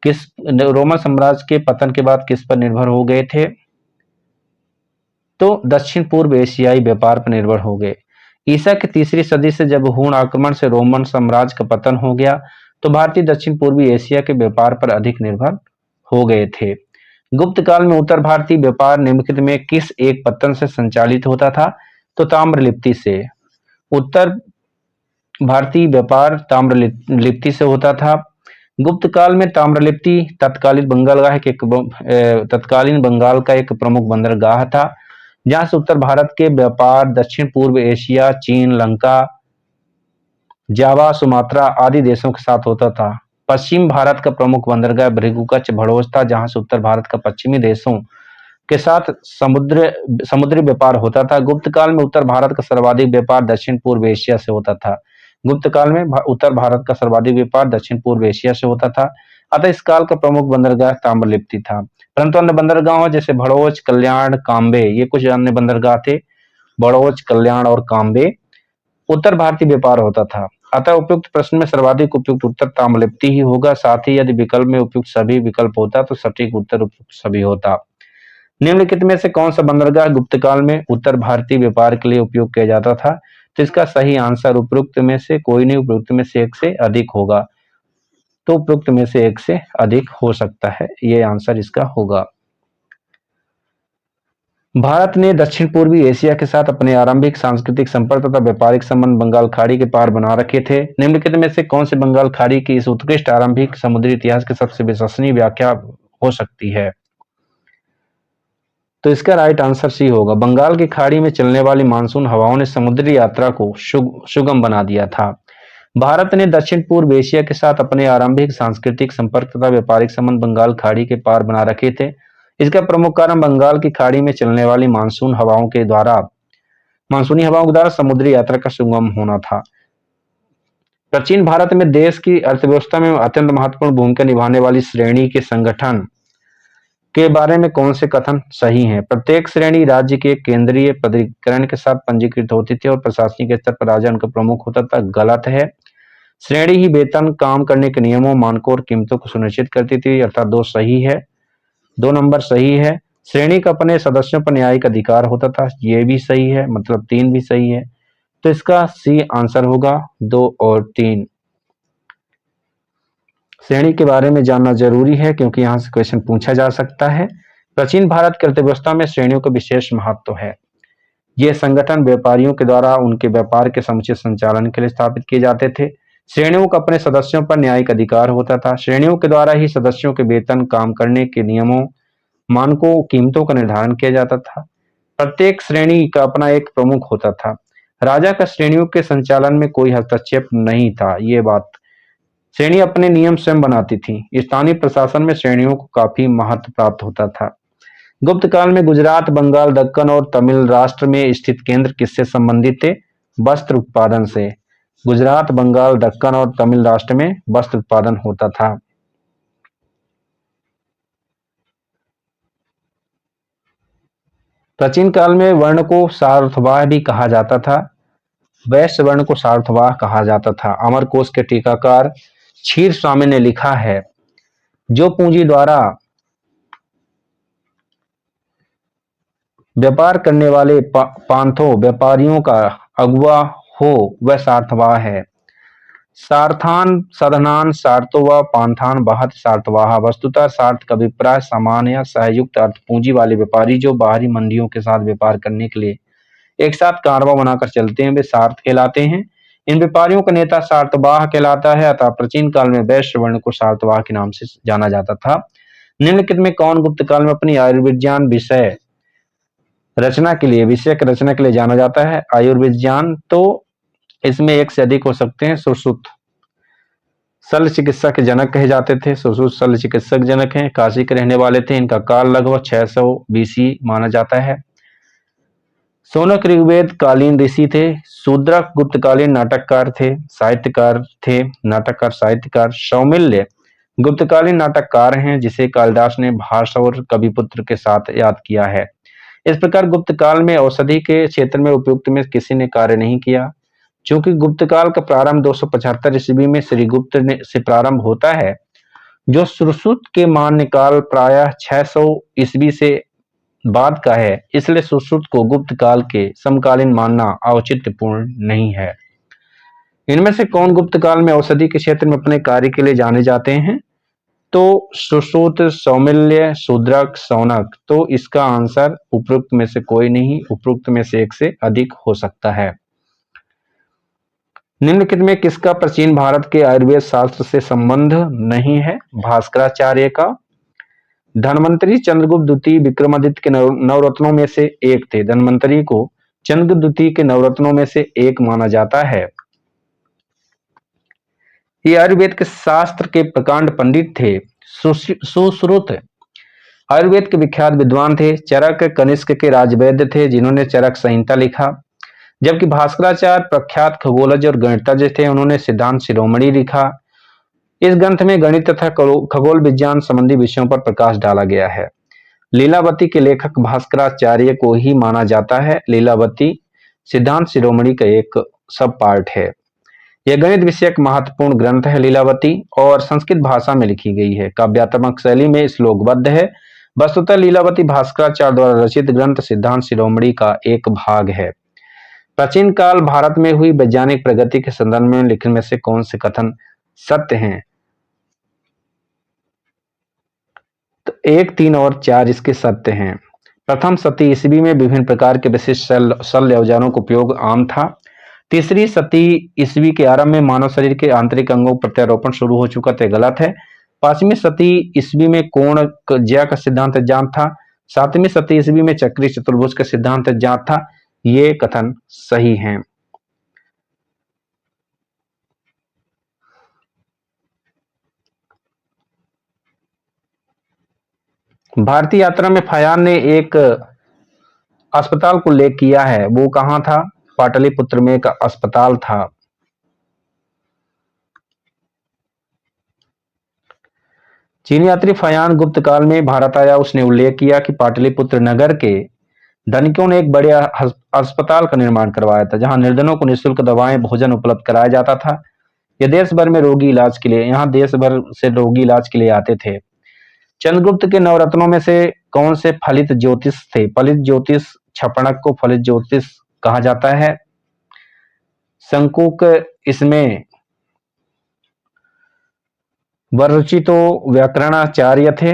A: किस रोमन साम्राज्य के पतन के बाद किस पर निर्भर हो गए थे? तो दक्षिण पूर्व एशियाई व्यापार पर निर्भर हो गए। ईसा की तीसरी सदी से जब हूण आक्रमण से रोमन साम्राज्य का पतन हो गया, तो भारतीय दक्षिण पूर्वी एशिया के व्यापार पर अधिक निर्भर हो गए थे। गुप्त काल में उत्तर भारतीय व्यापार निम्नलिखित में किस एक पत्तन से संचालित होता था? तो ताम्रलिप्ति से। उत्तर भारतीय व्यापार ताम्रलिप्ति से होता था। गुप्त काल में ताम्रलिप्ति तत्कालीन बंगाल का एक प्रमुख बंदरगाह था, जहां से उत्तर भारत के व्यापार दक्षिण पूर्व एशिया, चीन, लंका, जावा, सुमात्रा आदि देशों के साथ होता था। पश्चिम भारत का प्रमुख बंदरगाह भृगुकच्छ भड़ोज था, जहां से उत्तर भारत का पश्चिमी देशों के साथ समुद्री व्यापार होता था। गुप्त काल में उत्तर भारत का सर्वाधिक व्यापार दक्षिण पूर्व एशिया से होता था। गुप्त काल में उत्तर भारत का सर्वाधिक व्यापार दक्षिण पूर्व एशिया से होता था। अतः इस काल का प्रमुख बंदरगाह ताम्रलिप्ति था। परंतु अन्य बंदरगाहों जैसे भड़ोज, कल्याण, काम्बे, ये कुछ अन्य बंदरगाह थे। भड़ोज, कल्याण और काम्बे उत्तर भारतीय व्यापार होता था। अतः उपयुक्त प्रश्न में सर्वाधिक उपयुक्त उत्तर ताम्रलिप्ति ही होगा। साथ ही यदि विकल्प में उपयुक्त सभी विकल्प होता तो सटीक उत्तर उपयुक्त सभी होता। निम्नलिखित में से कौन सा बंदरगाह गुप्त काल में उत्तर भारतीय व्यापार के लिए उपयोग किया जाता था? तो इसका सही आंसर उपयुक्त में से कोई नहीं, उपयुक्त में से एक से अधिक होगा। तो उपयुक्त में से एक से अधिक हो सकता है, ये आंसर इसका होगा। भारत ने दक्षिण पूर्वी एशिया के साथ अपने आरंभिक सांस्कृतिक संपर्क तथा व्यापारिक संबंध बंगाल खाड़ी के पार बना रखे थे। निम्नलिखित में से कौन से बंगाल खाड़ी की इस उत्कृष्ट आरंभिक समुद्री इतिहास की सबसे विश्वसनीय व्याख्या हो सकती है? तो इसका राइट आंसर सी होगा। बंगाल की खाड़ी में चलने वाली मानसून हवाओं ने समुद्री यात्रा को सुगम बना दिया था। भारत ने दक्षिण पूर्व एशिया के साथ अपने आरंभिक सांस्कृतिक संपर्क तथा व्यापारिक संबंध बंगाल खाड़ी के पार बना रखे थे। इसका प्रमुख कारण बंगाल की खाड़ी में चलने वाली मानसूनी हवाओं के द्वारा समुद्री यात्रा का सुगम होना था। प्राचीन भारत में देश की अर्थव्यवस्था में अत्यंत महत्वपूर्ण भूमिका निभाने वाली श्रेणी के संगठन के बारे में कौन से कथन सही हैं? प्रत्येक श्रेणी राज्य के केंद्रीय प्राधिकरण के साथ पंजीकृत होती थी और प्रशासनिक स्तर पर राजा उनका प्रमुख होता था। गलत है। श्रेणी ही वेतन, काम करने के नियमों, मानकों और कीमतों को सुनिश्चित करती थी, अर्थात 2 सही है। 2 नंबर सही है। श्रेणी का अपने सदस्यों पर न्यायिक अधिकार होता था, ये भी सही है, मतलब 3 भी सही है। तो इसका सी आंसर होगा 2 और 3। श्रेणी के बारे में जानना जरूरी है क्योंकि यहां से क्वेश्चन पूछा जा सकता है। प्राचीन भारत की अर्थव्यवस्था में श्रेणियों का विशेष महत्व है। ये संगठन व्यापारियों के द्वारा उनके व्यापार के समुचित संचालन के लिए स्थापित किए जाते थे। श्रेणियों का अपने सदस्यों पर न्यायिक अधिकार होता था। श्रेणियों के द्वारा ही सदस्यों के वेतन, काम करने के नियमों, मानकों, कीमतों का निर्धारण किया जाता था। प्रत्येक श्रेणी का अपना एक प्रमुख होता था। राजा का श्रेणियों के संचालन में कोई हस्तक्षेप नहीं था। ये बात, श्रेणी अपने नियम स्वयं बनाती थी। स्थानीय प्रशासन में श्रेणियों को काफी महत्व प्राप्त होता था। गुप्त काल में गुजरात, बंगाल, दक्कन और तमिल राष्ट्र में स्थित केंद्र किससे संबंधित थे? वस्त्र उत्पादन से। गुजरात, बंगाल, दक्कन और तमिल राष्ट्र में वस्त्र उत्पादन होता था। प्राचीन काल में वर्ण को सारथवाह भी कहा जाता था। वैश्य वर्ण को सारथवाह कहा जाता था। अमरकोश के टीकाकार क्षीर स्वामी ने लिखा है, जो पूंजी द्वारा व्यापार करने वाले पांथों व्यापारियों का अगुवा हो वह सार्थवाह है। सार्थान, सधनान, सार्थोवा, पांथान, बहत, सार्थवाह। वस्तुतः सार्थ का अभिप्राय समान या सहयुक्त अर्थ पूंजी वाले व्यापारी जो बाहरी मंडियों के साथ व्यापार करने के लिए एक साथ कारवां बनाकर चलते हैं, वे सार्थ कहलाते हैं। इन व्यापारियों का नेता शातवाह कहलाता है, अतः प्राचीन काल में वैश्य वर्ण को शातवाह के नाम से जाना जाता था। निम्नलिखित में कौन गुप्त काल में अपनी आयुर्विज्ञान विषय रचना के लिए जाना जाता है? आयुर्विज्ञान, तो इसमें एक से अधिक हो सकते हैं। सुश्रुत शल्य चिकित्सा के जनक कहे जाते थे। सुश्रुत शल्य चिकित्सक जनक हैं, काशी के रहने वाले थे। इनका काल लगभग 600 बीसी माना जाता है। शौनक ऋग्वेद कालीन ऋषि थे। शूद्रक गुप्तकालीन नाटककार थे, साहित्यकार थे, नाटककार साहित्यकार। सौमिल्य गुप्तकालीन नाटककार हैं, जिसे कालिदास ने भास और कविपुत्र के साथ याद किया है। इस प्रकार गुप्त काल में औषधि के क्षेत्र में उपयुक्त में किसी ने कार्य नहीं किया। चूंकि गुप्त काल का प्रारंभ 275 ईस्वी में श्रीगुप्त ने से प्रारंभ होता है, जो सुश्रुत के मान्य काल प्रायः 600 ईस्वी से बाद का है, इसलिए सुश्रुत को गुप्त काल के समकालीन मानना औचित्यपूर्ण नहीं है। इनमें से कौन गुप्त काल में औषधि के क्षेत्र में अपने कार्य के लिए जाने जाते हैं? तो सुश्रुत, सौमिल्य, शूद्रक, शौनक। तो इसका आंसर उपरोक्त में से कोई नहीं, उपरोक्त में से एक से अधिक हो सकता है। निम्नलिखित में किसका प्राचीन भारत के आयुर्वेद शास्त्र से संबंध नहीं है? भास्कराचार्य का। धन्वंतरी चंद्रगुप्त द्वितीय विक्रमादित्य के नवरत्नों में से एक थे। धन्वंतरी को चंद्रगुप्त द्वितीय के नवरत्नों में से एक माना जाता है। ये आयुर्वेद के शास्त्र के प्रकांड पंडित थे। सुश्रुत आयुर्वेद के विख्यात विद्वान थे। चरक कनिष्क के राजवैद्य थे, जिन्होंने चरक संहिता लिखा। जबकि भास्कराचार्य प्रख्यात खगोलज और गणितज्ञ थे, उन्होंने सिद्धांत शिरोमणि लिखा। इस ग्रंथ में गणित तथा खगोल विज्ञान संबंधी विषयों पर प्रकाश डाला गया है। लीलावती के लेखक भास्कराचार्य को ही माना जाता है। लीलावती सिद्धांत शिरोमणि का एक सब पार्ट है। यह गणित विषयक महत्वपूर्ण ग्रंथ है लीलावती, और संस्कृत भाषा में लिखी गई है। काव्यात्मक शैली में श्लोकबद्ध है। वस्तुतः लीलावती भास्कराचार्य द्वारा रचित ग्रंथ सिद्धांत शिरोमणि का एक भाग है। प्राचीन काल भारत में हुई वैज्ञानिक प्रगति के संदर्भ में लिखने में से कौन से कथन सत्य हैं? तो 1, 3 और 4 इसके सत्य हैं। प्रथम शती ईस्वी में विभिन्न प्रकार के विशिष्ट शल्य औजारों का उपयोग आम था। तीसरी शती ईस्वी के आरंभ में मानव शरीर के आंतरिक अंगों पर प्रत्यारोपण शुरू हो चुका था, गलत है। 5वीं शती ईस्वी में कोण ज्या का सिद्धांत ज्ञात था। 7वीं शती ईस्वी में चक्री चतुर्भुज का सिद्धांत ज्ञात था। ये कथन सही हैं। भारतीय यात्रा में फयान ने एक अस्पताल को उल्लेख किया है, वो कहां था? पाटलिपुत्र में एक अस्पताल था। चीनी यात्री फयान गुप्त काल में भारत आया, उसने उल्लेख किया कि पाटलिपुत्र नगर के धनिकों ने एक बड़े अस्पताल का निर्माण करवाया था, जहां निर्धनों को निःशुल्क दवाएं, भोजन उपलब्ध कराया जाता था। यह देश भर में रोगी इलाज के लिए, यहाँ देश भर से रोगी इलाज के लिए आते थे। चंद्रगुप्त के नवरत्नों में से कौन से फलित ज्योतिष थे? फलित ज्योतिष छपणक को फलित ज्योतिष कहा जाता है। शंकुक इसमें वररुचितो व्याकरणाचार्य थे।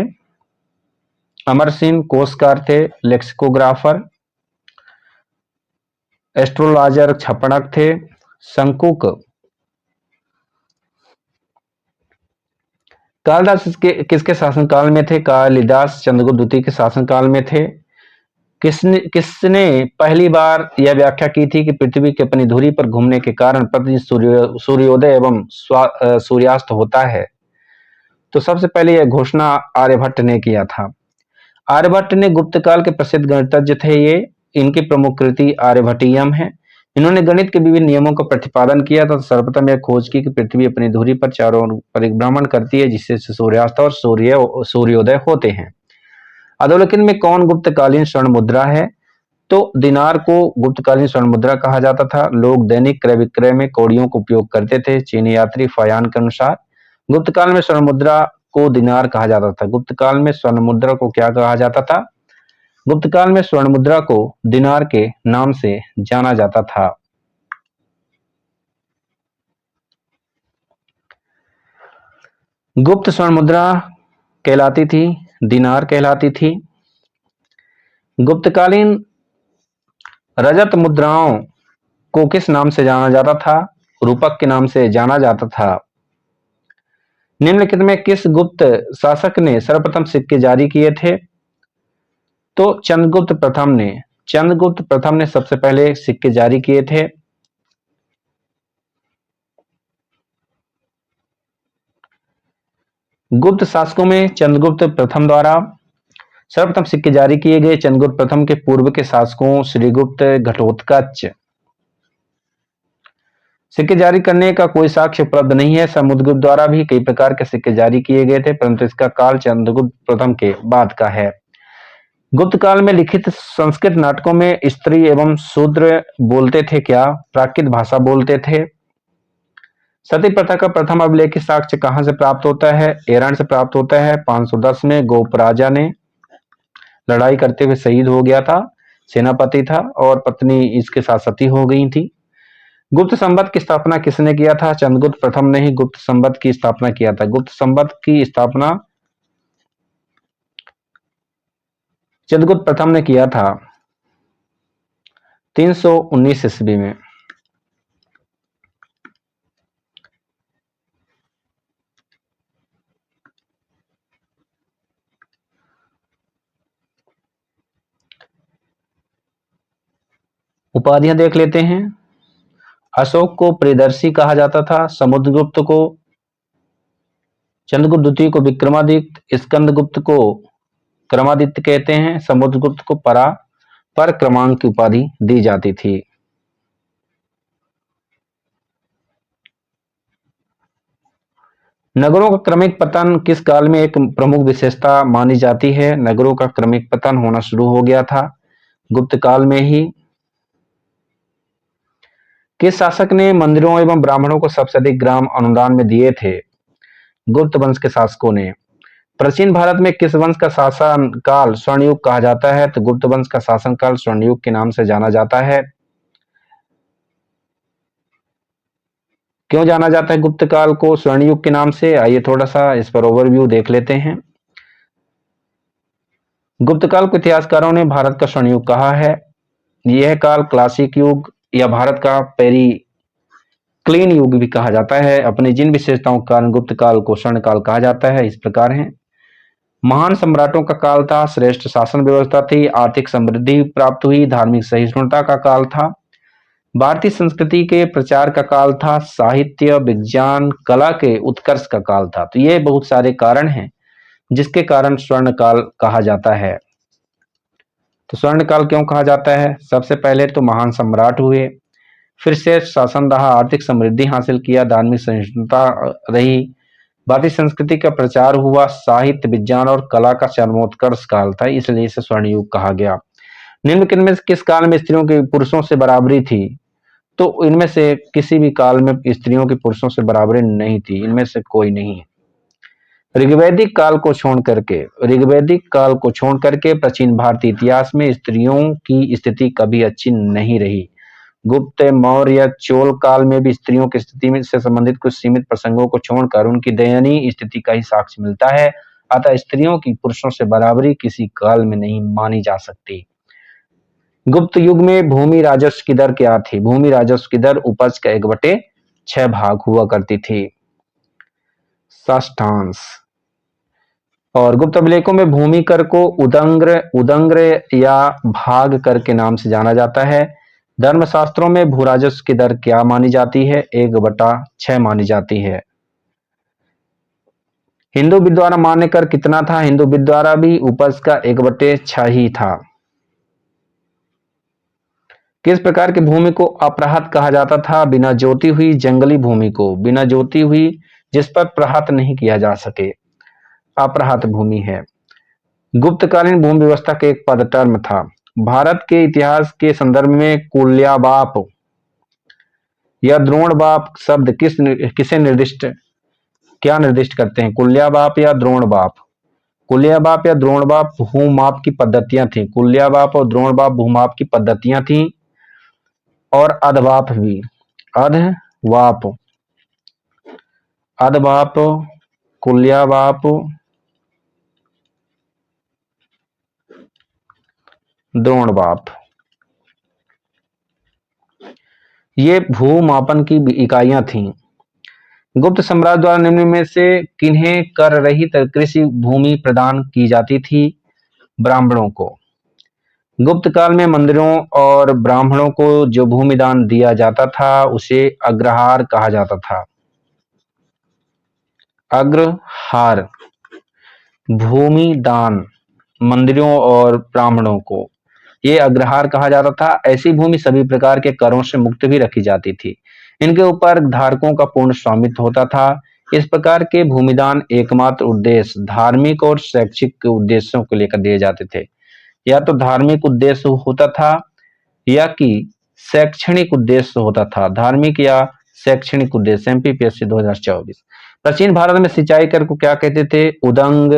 A: अमरसिंह कोशकार थे, लेक्सिकोग्राफर। एस्ट्रोलॉजर छपणक थे। शंकुक कालिदास किसके शासनकाल में थे? कालिदास चंद्रगुप्त द्वितीय के शासनकाल में थे। किसने पहली बार यह व्याख्या की थी कि पृथ्वी की अपनी धुरी पर घूमने के कारण प्रतिदिन सूर्योदय एवं सूर्यास्त होता है? तो सबसे पहले यह घोषणा आर्यभट्ट ने किया था। आर्यभट्ट ने गुप्त काल के प्रसिद्ध गणितज्ञ थे ये। इनकी प्रमुख कृति आर्यभट्टियम है। इन्होंने गणित के विभिन्न नियमों का प्रतिपादन किया था। सर्वप्रथम यह खोज की कि पृथ्वी अपनी धुरी पर चारों ओर परिभ्रमण करती है, जिससे सूर्यास्त और सूर्योदय होते हैं। अधोलेखित में कौन गुप्तकालीन स्वर्ण मुद्रा है? तो दिनार को गुप्तकालीन स्वर्ण मुद्रा कहा जाता था। लोग दैनिक क्रय विक्रय में कौड़ियों का उपयोग करते थे। चीनी यात्री फयान के अनुसार गुप्त काल में स्वर्ण मुद्रा को दिनार कहा जाता था। गुप्त काल में स्वर्ण मुद्रा को क्या कहा जाता था? गुप्त काल में स्वर्ण मुद्रा को दिनार के नाम से जाना जाता था। गुप्त स्वर्ण मुद्रा कहलाती थी, दिनार कहलाती थी। गुप्तकालीन रजत मुद्राओं को किस नाम से जाना जाता था? रूपक के नाम से जाना जाता था। निम्नलिखित में किस गुप्त शासक ने सर्वप्रथम सिक्के जारी किए थे? तो चंद्रगुप्त प्रथम ने सबसे पहले सिक्के जारी किए थे। गुप्त शासकों में चंद्रगुप्त प्रथम द्वारा सर्वप्रथम सिक्के जारी किए गए। चंद्रगुप्त प्रथम के पूर्व के शासकों श्रीगुप्त, घटोत्कच। सिक्के जारी करने का कोई साक्ष्य उपलब्ध नहीं है। समुद्रगुप्त द्वारा भी कई प्रकार के सिक्के जारी किए गए थे, परंतु इसका काल चंद्रगुप्त प्रथम के बाद का है। गुप्त काल में लिखित संस्कृत नाटकों में स्त्री एवं शूद्र बोलते थे क्या? प्राकृत भाषा बोलते थे। सती प्रथा का प्रथम अभिलेखित साक्ष्य कहां से प्राप्त होता है? ईरान से प्राप्त होता है। 510 में गोपराजा ने लड़ाई करते हुए शहीद हो गया था, सेनापति था और पत्नी इसके साथ सती हो गई थी। गुप्त संवत की स्थापना किसने किया था? चंद्रगुप्त प्रथम ने ही गुप्त संवत की स्थापना किया था। गुप्त संवत की स्थापना चंद्रगुप्त प्रथम ने किया था 319 ईस्वी में। उपाधियां देख लेते हैं। अशोक को प्रियदर्शी कहा जाता था। समुद्रगुप्त को चंद्रगुप्त द्वितीय को विक्रमादित्य, स्कंदगुप्त को क्रमादित्य कहते हैं। समुद्रगुप्त को पर क्रमांक की उपाधि दी जाती थी। नगरों का क्रमिक पतन किस काल में एक प्रमुख विशेषता मानी जाती है? नगरों का क्रमिक पतन होना शुरू हो गया था गुप्त काल में ही। किस शासक ने मंदिरों एवं ब्राह्मणों को सबसे अधिक ग्राम अनुदान में दिए थे? गुप्त वंश के शासकों ने। प्राचीन भारत में किस वंश का शासन काल स्वर्णयुग कहा जाता है? तो गुप्त वंश का शासन काल स्वर्णयुग के नाम से जाना जाता है। क्यों जाना जाता है गुप्त काल को स्वर्णयुग के नाम से? आइए थोड़ा सा इस पर ओवरव्यू देख लेते हैं। गुप्त काल को इतिहासकारों ने भारत का स्वर्णयुग कहा है। यह काल क्लासिक युग या भारत का पेरी क्लीन युग भी कहा जाता है। अपनी जिन विशेषताओं के कारण गुप्त काल को स्वर्ण काल कहा जाता है इस प्रकार है। महान सम्राटों का काल था, श्रेष्ठ शासन व्यवस्था थी, आर्थिक समृद्धि प्राप्त हुई, धार्मिक सहिष्णुता का काल था, भारतीय संस्कृति के प्रचार का काल था, साहित्य, विज्ञान, कला के उत्कर्ष का काल था। तो ये बहुत सारे कारण हैं जिसके कारण स्वर्ण काल कहा जाता है। तो स्वर्ण काल क्यों कहा जाता है? सबसे पहले तो महान सम्राट हुए, फिर से शासन रहा, आर्थिक समृद्धि हासिल किया, धार्मिक सहिष्णुता रही, भारतीय संस्कृति का प्रचार हुआ, साहित्य, विज्ञान और कला का चरमोत्कर्ष काल था, इसलिए इसे स्वर्ण युग कहा गया। निम्नलिखित में किस काल में स्त्रियों की पुरुषों से बराबरी थी? तो इनमें से किसी भी काल में स्त्रियों की पुरुषों से बराबरी नहीं थी, इनमें से कोई नहीं। ऋग्वैदिक काल को छोड़ करके प्राचीन भारतीय इतिहास में स्त्रियों की स्थिति कभी अच्छी नहीं रही। गुप्त, मौर्य या चोल काल में भी स्त्रियों की स्थिति में से संबंधित कुछ सीमित प्रसंगों को छोड़कर उनकी दयनीय स्थिति का ही साक्ष्य मिलता है। अतः स्त्रियों की पुरुषों से बराबरी किसी काल में नहीं मानी जा सकती। गुप्त युग में भूमि राजस्व की दर क्या थी? भूमि राजस्व की दर उपज का 1/6 भाग हुआ करती थी, षष्ठांश। और गुप्त अभिलेखों में भूमि कर को उदंग्र या भाग कर के नाम से जाना जाता है। धर्मशास्त्रों में भू राजस्व की दर क्या मानी जाती है? 1/6 मानी जाती है। हिंदू विद्वारा मान्य कर कितना था? हिंदू विद्वारा भी उपज का 1/6 ही था। किस प्रकार की भूमि को अपराहत कहा जाता था? बिना जोती हुई जंगली भूमि को, बिना जोती हुई जिस पर प्रहत नहीं किया जा सके, अपराहत भूमि है। गुप्तकालीन भूमि व्यवस्था का एक पद टर्म था। भारत के इतिहास के संदर्भ में कुल्याबाप या द्रोणबाप शब्द किसे क्या निर्दिष्ट करते हैं? कुल्याबाप या द्रोणबाप? कुल्याबाप या द्रोणबाप भूमाप की पद्धतियां थी। कुल्याबाप और द्रोणबाप भूमाप की पद्धतियां थी और अधवाप भी। अधवाप, अधवाप, कुल्याबाप, द्रोणबाप। ये भूमापन की इकाइयां थीं। गुप्त साम्राज्य द्वारा निम्न में से किन्हें कर रहित कृषि भूमि प्रदान की जाती थी? ब्राह्मणों को। गुप्त काल में मंदिरों और ब्राह्मणों को जो भूमि दान दिया जाता था उसे अग्रहार कहा जाता था। अग्रहार, भूमि दान मंदिरों और ब्राह्मणों को, ये अग्रहार कहा जाता था। ऐसी भूमि सभी प्रकार के करों से मुक्त भी रखी जाती थी। इनके ऊपर धारकों का पूर्ण स्वामित्व होता था। इस प्रकार के भूमिदान एकमात्र उद्देश्य धार्मिक और शैक्षिक उद्देश्यों को लेकर दिए जाते थे। या तो धार्मिक उद्देश्य होता था या कि शैक्षणिक उद्देश्य होता था। धार्मिक या शैक्षणिक उद्देश्य। एमपीपीएससी 2024। प्राचीन भारत में सिंचाई कर को क्या कहते थे? उदंग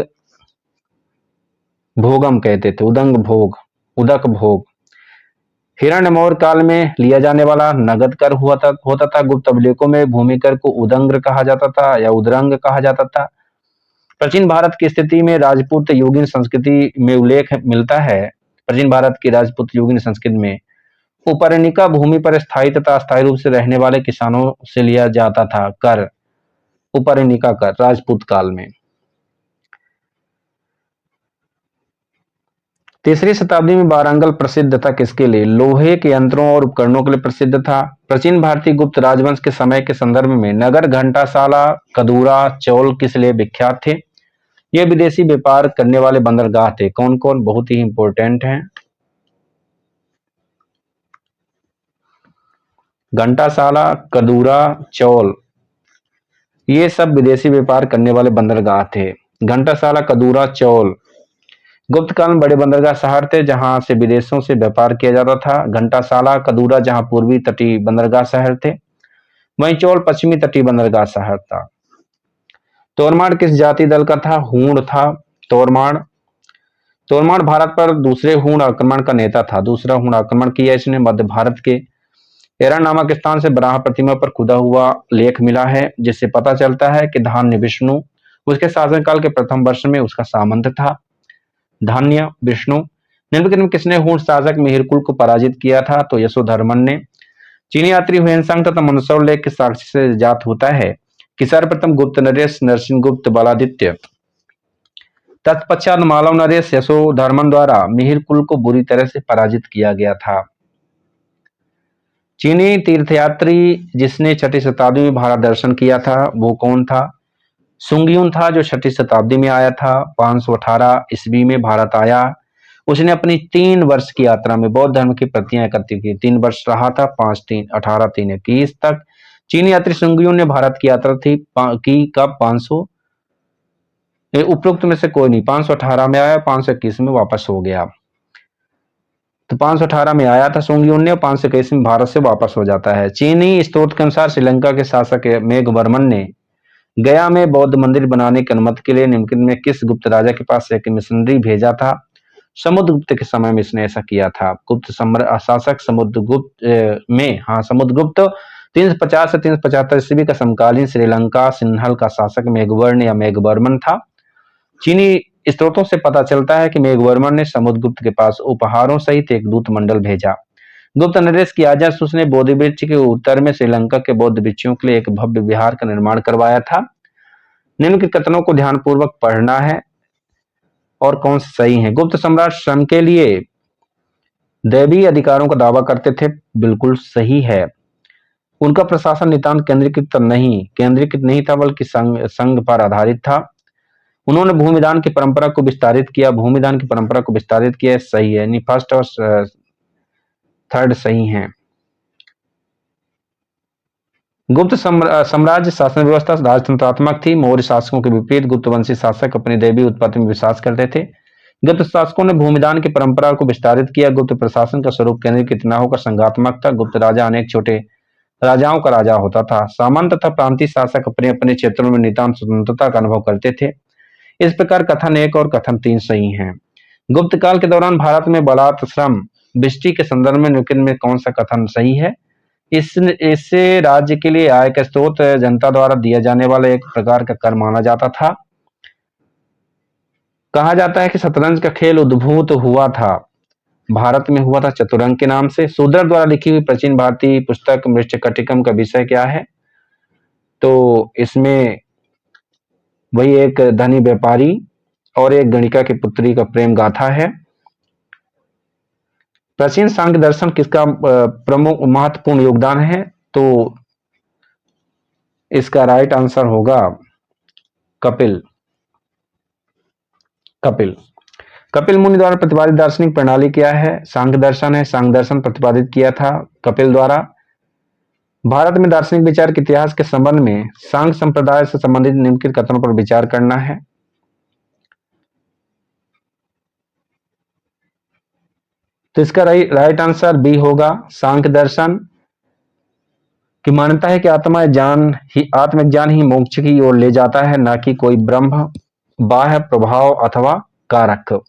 A: भोगम कहते थे। उदंग भोग, उदक भोग। हिरण्यमौर्य काल में लिया जाने वाला नगद कर होता था। गुप्त अभिलेखों में भूमि कर को उदंग्र कहा जाता था या उदरंग कहा जाता था। प्राचीन भारत की स्थिति में राजपूत योगिन संस्कृति में उल्लेख मिलता है। प्राचीन भारत की राजपूत योगिन संस्कृति में उपरनिका भूमि पर स्थायी तथा अस्थायी रूप से रहने वाले किसानों से लिया जाता था कर। उपरनिका कर राजपूत काल में। तीसरी शताब्दी में वारंगल प्रसिद्ध था किसके लिए? लोहे के यंत्रों और उपकरणों के लिए प्रसिद्ध था। प्राचीन भारतीय गुप्त राजवंश के समय के संदर्भ में नगर, घंटाशाला, कदूरा, चौल किस लिए विख्यात थे? ये विदेशी व्यापार करने वाले बंदरगाह थे। कौन कौन? बहुत ही इंपॉर्टेंट हैं। घंटाशाला, कदूरा, चौल, ये सब विदेशी व्यापार करने वाले बंदरगाह थे। घंटाशाला, कदूरा, चौल गुप्त काल में बड़े बंदरगाह शहर थे जहां से विदेशों से व्यापार किया जाता था। घंटाशाला, कदूरा जहां पूर्वी तटीय बंदरगाह शहर थे, वहीं चौल पश्चिमी तटीय बंदरगाह शहर था। तोरमाड़ किस जाति दल का था? हूण था। तोरमाड़ तोरमाड़ भारत पर दूसरे हूण आक्रमण का नेता था। दूसरा हूण आक्रमण किया इसने। मध्य भारत के एरा नामक स्थान से बराह प्रतिमा पर खुदा हुआ लेख मिला है जिससे पता चलता है कि धान्य विष्णु उसके शासनकाल के प्रथम वर्ष में उसका सामंत था। धान्य विष्णु। निम्नलिखित में किसने हूण शासक मिहिरकुल को पराजित किया था? तो यशोधर्मन ने। चीनी यात्री हुएनसांग तथा मंदसौर लेख के साक्ष्य से जात होता है कि सर्वप्रथम गुप्त नरेश नरसिंहगुप्त बलादित्य तत्पश्चात मालव नरेश यशोधर्मन द्वारा मिहिरकुल को बुरी तरह से पराजित किया गया था। चीनी तीर्थयात्री जिसने छठी शताब्दी में भारत दर्शन किया था वो कौन था? सुंगयुन था जो छठी शताब्दी में आया था। 518 ईस्वी में भारत आया। उसने अपनी 3 वर्ष की यात्रा में बौद्ध धर्म की प्रतियां एकत्रित की। 3 वर्ष रहा था। 5-3-18-3-21 तक चीनी यात्री सुंगयुन ने भारत की यात्रा थी की कब? 500 उपरोक्त में से कोई नहीं। 518 में आया, 521 में वापस हो गया। तो 518 में आया था सुंगयुन ने, 521 में भारत से वापस हो जाता है। चीनी स्त्रोत के अनुसार श्रीलंका के शासक मेघवर्मन ने गया में बौद्ध मंदिर बनाने की अनुमति के लिए निम्नलिखित में किस गुप्त राजा के पास एक मिशनरी भेजा था? समुद्रगुप्त के समय में इसने ऐसा किया था। गुप्त शासक समुद्रगुप्त समुद्रगुप्त 350 से 375 ईस्वी का समकालीन श्रीलंका सिन्हल का शासक मेघवर्ण या मेघवर्मन था। चीनी स्त्रोतों से पता चलता है कि मेघवर्मन ने समुद्रगुप्त के पास उपहारों सहित एक दूत मंडल भेजा। गुप्त नरेश की आज्ञा से उसने बोधि वृक्ष के उत्तर में श्रीलंका के बौद्ध भिक्षुओं के लिए एक भव्य विहार का निर्माण करवाया था। निम्न के कथनों को ध्यानपूर्वक पढ़ना है और कौन से सही हैं। गुप्त सम्राट श्रम के लिए दैवीय अधिकारों का दावा करते थे, बिल्कुल सही है। उनका प्रशासन नितांत केंद्रीकृत नहीं था बल्कि संघ पर आधारित था। उन्होंने भूमिदान की परंपरा को विस्तारित किया। सही है, यानी फर्स्ट और थर्ड सही हैं। गुप्त साम्राज्य शासन व्यवस्था राजतंत्रात्मक थी। मौर्य शासकों के विपरीत गुप्तवंशी शासक अपनी दैवीय उत्पत्ति में विश्वास करते थे। गुप्त शासकों ने भूमिदान की परंपरा को विस्तारित किया। गुप्त प्रशासन का स्वरूप केंद्रीकृत न होकर संघात्मक था। गुप्त राजा अनेक छोटे राजाओं का राजा होता था। सामंत तथा प्रांतीय शासक अपने अपने क्षेत्रों में नितांत स्वतंत्रता का अनुभव करते थे। इस प्रकार कथन 1 और कथन 3 सही हैं। गुप्त काल के दौरान भारत में बलात् श्रम बिष्टी के संदर्भ में निम्नलिखित में कौन सा कथन सही है? इससे राज्य के लिए आय का स्रोत जनता द्वारा दिया जाने वाला एक प्रकार का कर माना जाता था। कहा जाता है कि शतरंज का खेल उद्भूत हुआ था भारत में हुआ था चतुरंग के नाम से। शूद्रक द्वारा लिखी हुई प्राचीन भारतीय पुस्तक मृच्छकटिकम का विषय क्या है? तो इसमें वही एक धनी व्यापारी और एक गणिका की पुत्री का प्रेम गाथा है। प्राचीन सांख्य दर्शन किसका प्रमुख महत्वपूर्ण योगदान है? तो इसका राइट आंसर होगा कपिल। कपिल कपिल मुनि द्वारा प्रतिपादित दार्शनिक प्रणाली क्या है? सांख्य दर्शन है। सांख्य दर्शन प्रतिपादित किया था कपिल द्वारा। भारत में दार्शनिक विचार के इतिहास के संबंध में सांख्य संप्रदाय से संबंधित निम्नलिखित कथनों पर विचार करना है। तो इसका राइट आंसर बी होगा। सांख्य दर्शन की मान्यता है कि आत्मज्ञान ही मोक्ष की ओर ले जाता है, न कि कोई ब्रह्म बाह्य प्रभाव अथवा कारक।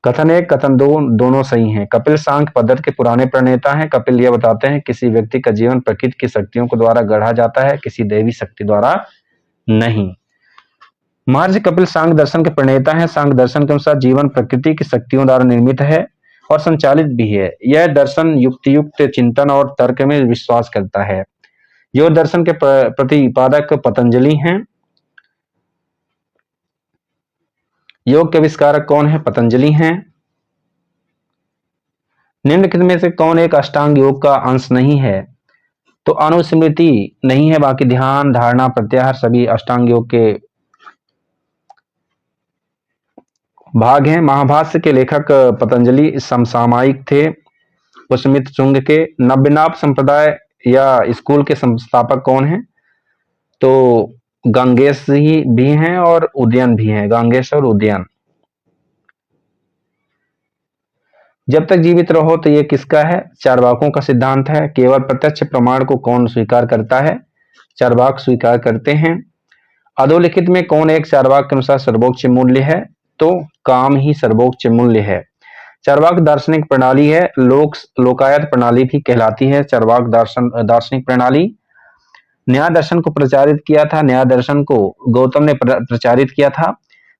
A: कथन एक कथन दो दोनों सही हैं। कपिल सांख्य पद्धति के पुराने प्रणेता हैं। कपिल यह बताते हैं किसी व्यक्ति का जीवन प्रकृति की शक्तियों के द्वारा गढ़ा जाता है, किसी दैवी शक्ति द्वारा नहीं। महर्षि कपिल सांख्य दर्शन के प्रणेता हैं। सांख्य दर्शन के अनुसार जीवन प्रकृति की शक्तियों द्वारा निर्मित है और संचालित भी है। यह दर्शन युक्तियुक्त चिंतन और तर्क में विश्वास करता है। योग दर्शन के प्रतिपादक पतंजलि हैं। योग के आविष्कारक कौन है? पतंजलि हैं। निम्नलिखित में से कौन एक अष्टांग योग का अंश नहीं है? तो अनुस्मृति नहीं है, बाकी ध्यान, धारणा, प्रत्याहार सभी अष्टांग योग के भाग हैं। महाभाष्य के लेखक पतंजलि समसामयिक थे पुष्यमित शुंग के। नव्यनाभ संप्रदाय या स्कूल के संस्थापक कौन हैं? तो गंगेश ही भी हैं और उदयन भी हैं। गंगेश और उदयन। जब तक जीवित रहो तो ये किसका है? चार्वाकों का सिद्धांत है। केवल प्रत्यक्ष प्रमाण को कौन स्वीकार करता है? चार्वाक स्वीकार करते हैं। अधोलिखित में कौन एक चार्वाक के अनुसार सर्वोच्च मूल्य है? तो काम ही सर्वोच्च मूल्य है। चार्वाक दार्शनिक प्रणाली है। लोकायत प्रणाली भी कहलाती है चार्वाक दार्शनिक प्रणाली। न्याय दर्शन को प्रचारित किया था। न्याय दर्शन को गौतम ने प्रचारित किया था।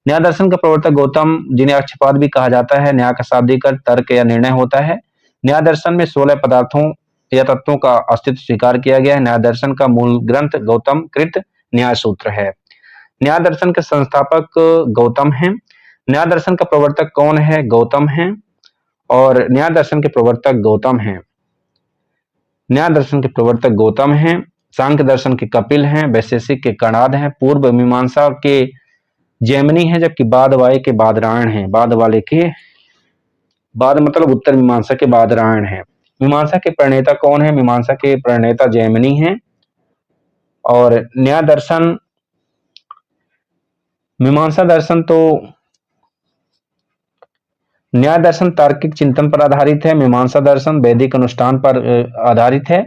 A: न्याय दर्शन का प्रवर्तक गौतम, जिन्हें अक्षपाद भी कहा जाता है। न्याय का शाब्दिक अर्थ तर्क या निर्णय होता है। न्याय दर्शन में 16 पदार्थों या तत्वों का अस्तित्व स्वीकार किया गया है। न्याय दर्शन का मूल ग्रंथ गौतम कृत न्याय सूत्र है। न्याय दर्शन के संस्थापक गौतम हैं। न्याय दर्शन का प्रवर्तक कौन है? गौतम है। और न्याय दर्शन के प्रवर्तक गौतम हैं। न्याय दर्शन के प्रवर्तक गौतम हैं। सांख्य दर्शन के कपिल हैं। वैशेषिक के कणाद हैं। पूर्व मीमांसा के जैमिनी हैं, जबकि बादवाय के बादरायण हैं। बाद वाले के बाद मतलब उत्तर मीमांसा के बादरायण हैं। मीमांसा के प्रणेता कौन है? मीमांसा के प्रणेता जैमिनी हैं। और न्याय दर्शन मीमांसा दर्शन तो न्याय दर्शन तार्किक चिंतन पर आधारित है। मीमांसा दर्शन वैदिक अनुष्ठान पर आधारित है।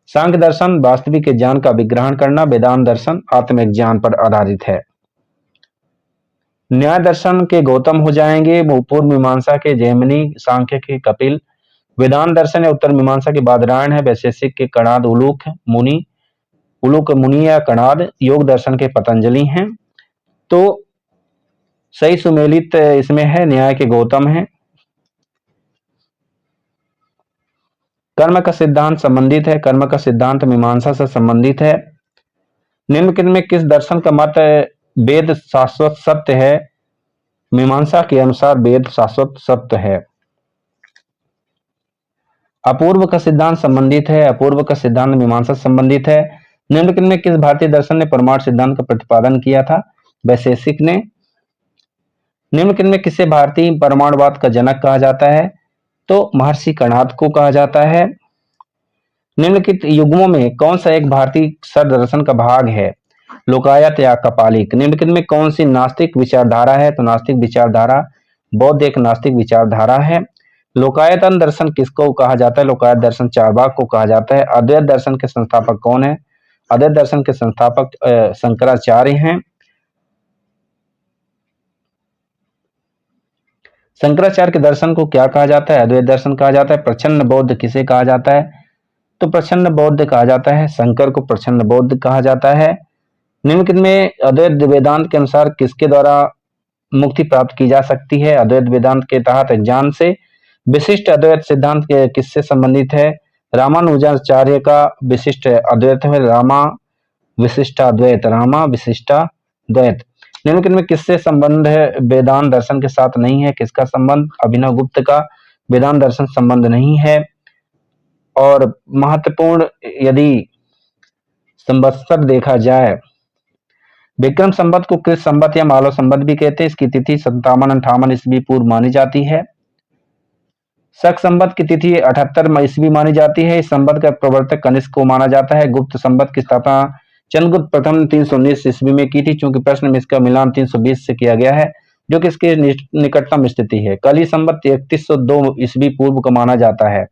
A: सांख्य दर्शन वास्तविक ज्ञान का विग्रहण करना। वेदांत दर्शन आत्मिक ज्ञान पर आधारित है। न्याय दर्शन के गौतम हो जाएंगे, पूर्व मीमांसा के जैमिनी, सांख्य के कपिल। वेदांत दर्शन या उत्तर मीमांसा के बादरायण है। वैशेषिक के कणाद उलूक मुनि या कणाद। योग दर्शन के पतंजलि हैं। तो सही सुमेलित इसमें है, न्याय के गौतम है। कर्म का सिद्धांत संबंधित है। कर्म का सिद्धांत मीमांसा से संबंधित है। निम्नलिखित में किस दर्शन का मत वेद शाश्वत सत्य है? मीमांसा के अनुसार वेद शाश्वत सत्य है। अपूर्व का सिद्धांत संबंधित है। अपूर्व का सिद्धांत मीमांसा से संबंधित है। निम्नलिखित में किस भारतीय दर्शन ने परमाणु सिद्धांत का प्रतिपादन किया था? वैशेषिक ने। निम्नलिखित में किसे भारतीय परमाणुवाद का जनक कहा जाता है? तो महर्षि कणाद को कहा जाता है। निम्नलिखित युग्मों में कौन सा एक भारतीय सर दर्शन का भाग है? लोकायत या कपालिक। निम्नलिखित में कौन सी नास्तिक विचारधारा है? तो नास्तिक विचारधारा बौद्ध एक नास्तिक विचारधारा है। लोकायतन दर्शन किसको कहा जाता है? लोकायत दर्शन चार्वाक को कहा जाता है। अद्वैत दर्शन के संस्थापक कौन है? अद्वैत दर्शन के संस्थापक शंकराचार्य हैं। शंकराचार्य के दर्शन को क्या कहा जाता है? अद्वैत दर्शन कहा जाता है। प्रच्छन्न बौद्ध किसे कहा जाता है? तो प्रच्छन्न बौद्ध कहा जाता है। शंकर को प्रच्छन्न बौद्ध कहा जाता है। निम्नलिखित में अद्वैत वेदांत के अनुसार किसके द्वारा मुक्ति प्राप्त की जा सकती है। अद्वैत वेदांत के तहत ज्ञान से विशिष्ट अद्वैत सिद्धांत किससे संबंधित है? रामानुजाचार्य का विशिष्ट अद्वैत है, रामा विशिष्टाद्वैत, रामा विशिष्टाद्वैत। निम्नलिखित में किससे संबंध है? वेदांत दर्शन के साथ नहीं है। किसका संबंध? अभिनव गुप्त का वेदांत दर्शन संबंध नहीं है। और महत्वपूर्ण यदि संवत्सर देखा जाए, विक्रम संवत को कृत संवत या मालव संवत भी कहते हैं। इसकी तिथि 57-58 ईस्वी पूर्व मानी जाती है। शक संवत की तिथि 78 ईस्वी मानी जाती है। इस संवत का प्रवर्तक कनिष्क को माना जाता है। गुप्त संवत की स्थापना चंद्रगुप्त प्रथम ने 319 ईस्वी में की थी। चूंकि प्रश्न में इसका मिलान 320 से किया गया है, जो कि इसके निकटतम स्थिति है। कली संवत 3102 ईस्वी पूर्व को माना जाता है,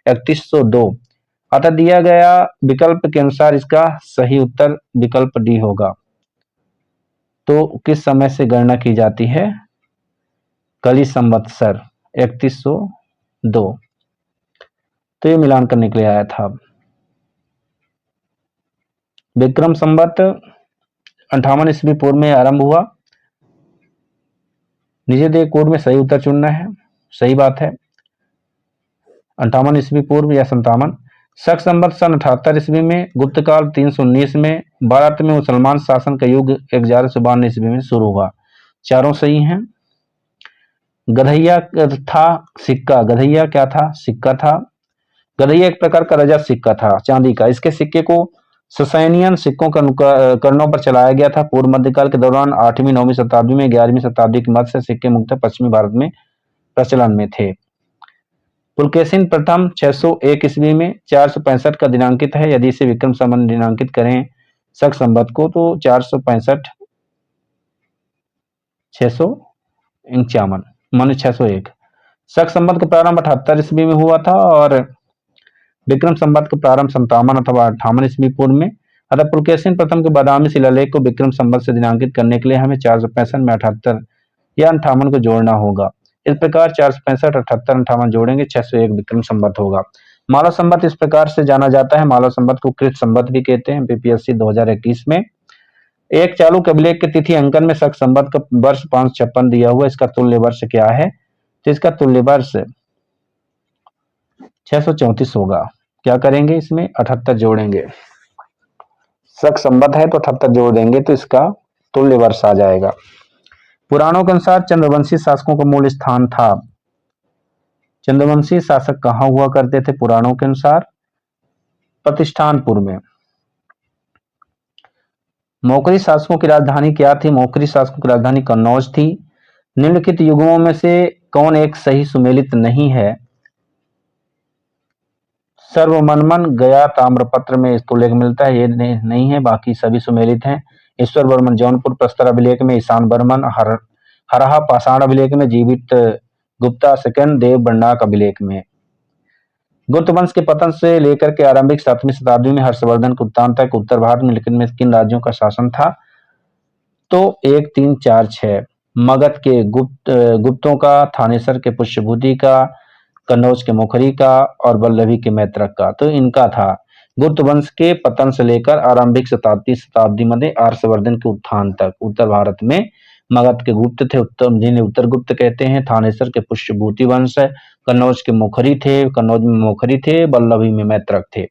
A: 3102। अतः दिया गया विकल्प के अनुसार इसका सही उत्तर विकल्प डी होगा। तो किस समय से गणना की जाती है? कली संवत्सर 3102। तो ये मिलान करने के लिए आया था। विक्रम संवत 58 ईस्वी पूर्व में आरंभ हुआ। नीचे दिए कोड में सही उत्तर चुनना है। सही बात है 58 ईस्वी पूर्व या 57। शक संवत सन 78 ईस्वी में, गुप्त काल 319 में, भारत में मुसलमान शासन का युग 1192 ईस्वी में शुरू हुआ। चारों सही हैं। गधैया था सिक्का, गधैया क्या था? सिक्का था। गधैया एक प्रकार का रजत सिक्का था, चांदी का। इसके सिक्के को ससैनियन सिक्कों के कर्णों पर चलाया गया था। पूर्व मध्यकाल के दौरान 8वीं 9वीं शताब्दी में 11वीं शताब्दी के मध्य से सिक्के मुख्यतः पश्चिमी भारत में प्रचलन में थे। पुलकेशिन प्रथम 601 ईस्वी में 465 का दिनांकित है। यदि इसे विक्रम संवत दिनांकित करें शक संवत को, तो 465 651 माने 601। शक संवत का प्रारंभ 78 ईस्वी में हुआ था और विक्रम संवत का प्रारंभ 57 अथवा 58 ईस्वी पूर्व में। अतः पुलकेशिन प्रथम के बादामी शिलालेख को विक्रम संवत से दिनांकित करने के लिए हमें 465 में 78 या 58 को जोड़ना होगा। इस प्रकार 465, 78, 58 जोड़ेंगे 601 विक्रम संवत होगा। मालव संवत इस प्रकार से जाना जाता है। मालव संवत को कृत संवत भी कहते हैं। बीपीएससी 2021 में एक चालू अभिलेख की तिथि अंकन में शक संवत का वर्ष 556 दिया हुआ। इसका तुल्य वर्ष क्या है? तो इसका तुल्य वर्ष 634 होगा। क्या करेंगे? इसमें 78 जोड़ेंगे। शक संवत है तो 78 जोड़ देंगे तो इसका तुल्य वर्ष आ जाएगा। पुराणों के अनुसार चंद्रवंशी शासकों का मूल स्थान था। चंद्रवंशी शासक कहां हुआ करते थे? पुराणों के अनुसार प्रतिष्ठानपुर में। मौखरी शासकों की राजधानी क्या थी? मौखरी शासकों की राजधानी कन्नौज थी। निम्नलिखित युग्मों में से कौन एक सही सुमेलित नहीं है? सर्वमनमन गया ताम्रपत्र में इसको उल्लेख मिलता है, ये नहीं है, बाकी सभी सुमेलित हैं। ईश्वर वर्मन जौनपुर प्रस्तर अभिलेख में, ईशान बर्मन हरहा पाषाण अभिलेख में, जीवित गुप्ता सेकंड देव बंडाक अभिलेख में। गुप्त वंश के पतन से लेकर के आरंभिक 7वीं शताब्दी में हर्षवर्धन के उत्थान तक उत्तर भारत में लिखित में किन राज्यों का शासन था? तो 1, 3, 4, 6 मगध के गुप्तों का, थानेसर के पुष्यभूति का, कन्नौज के मुखरी का और वल्लभी के मैत्रक का। तो इनका था। गुप्त वंश के पतन से लेकर आरंभिक शताब्दी में हर्षवर्धन के उत्थान तक उत्तर भारत में मगध के गुप्त थे, जिन्हें उत्तर गुप्त कहते हैं। थानेसर के पुष्यभूति वंश है। कन्नौज के मुखरी थे, कन्नौज में मुखरी थे। वल्लभी में मैत्रक थे।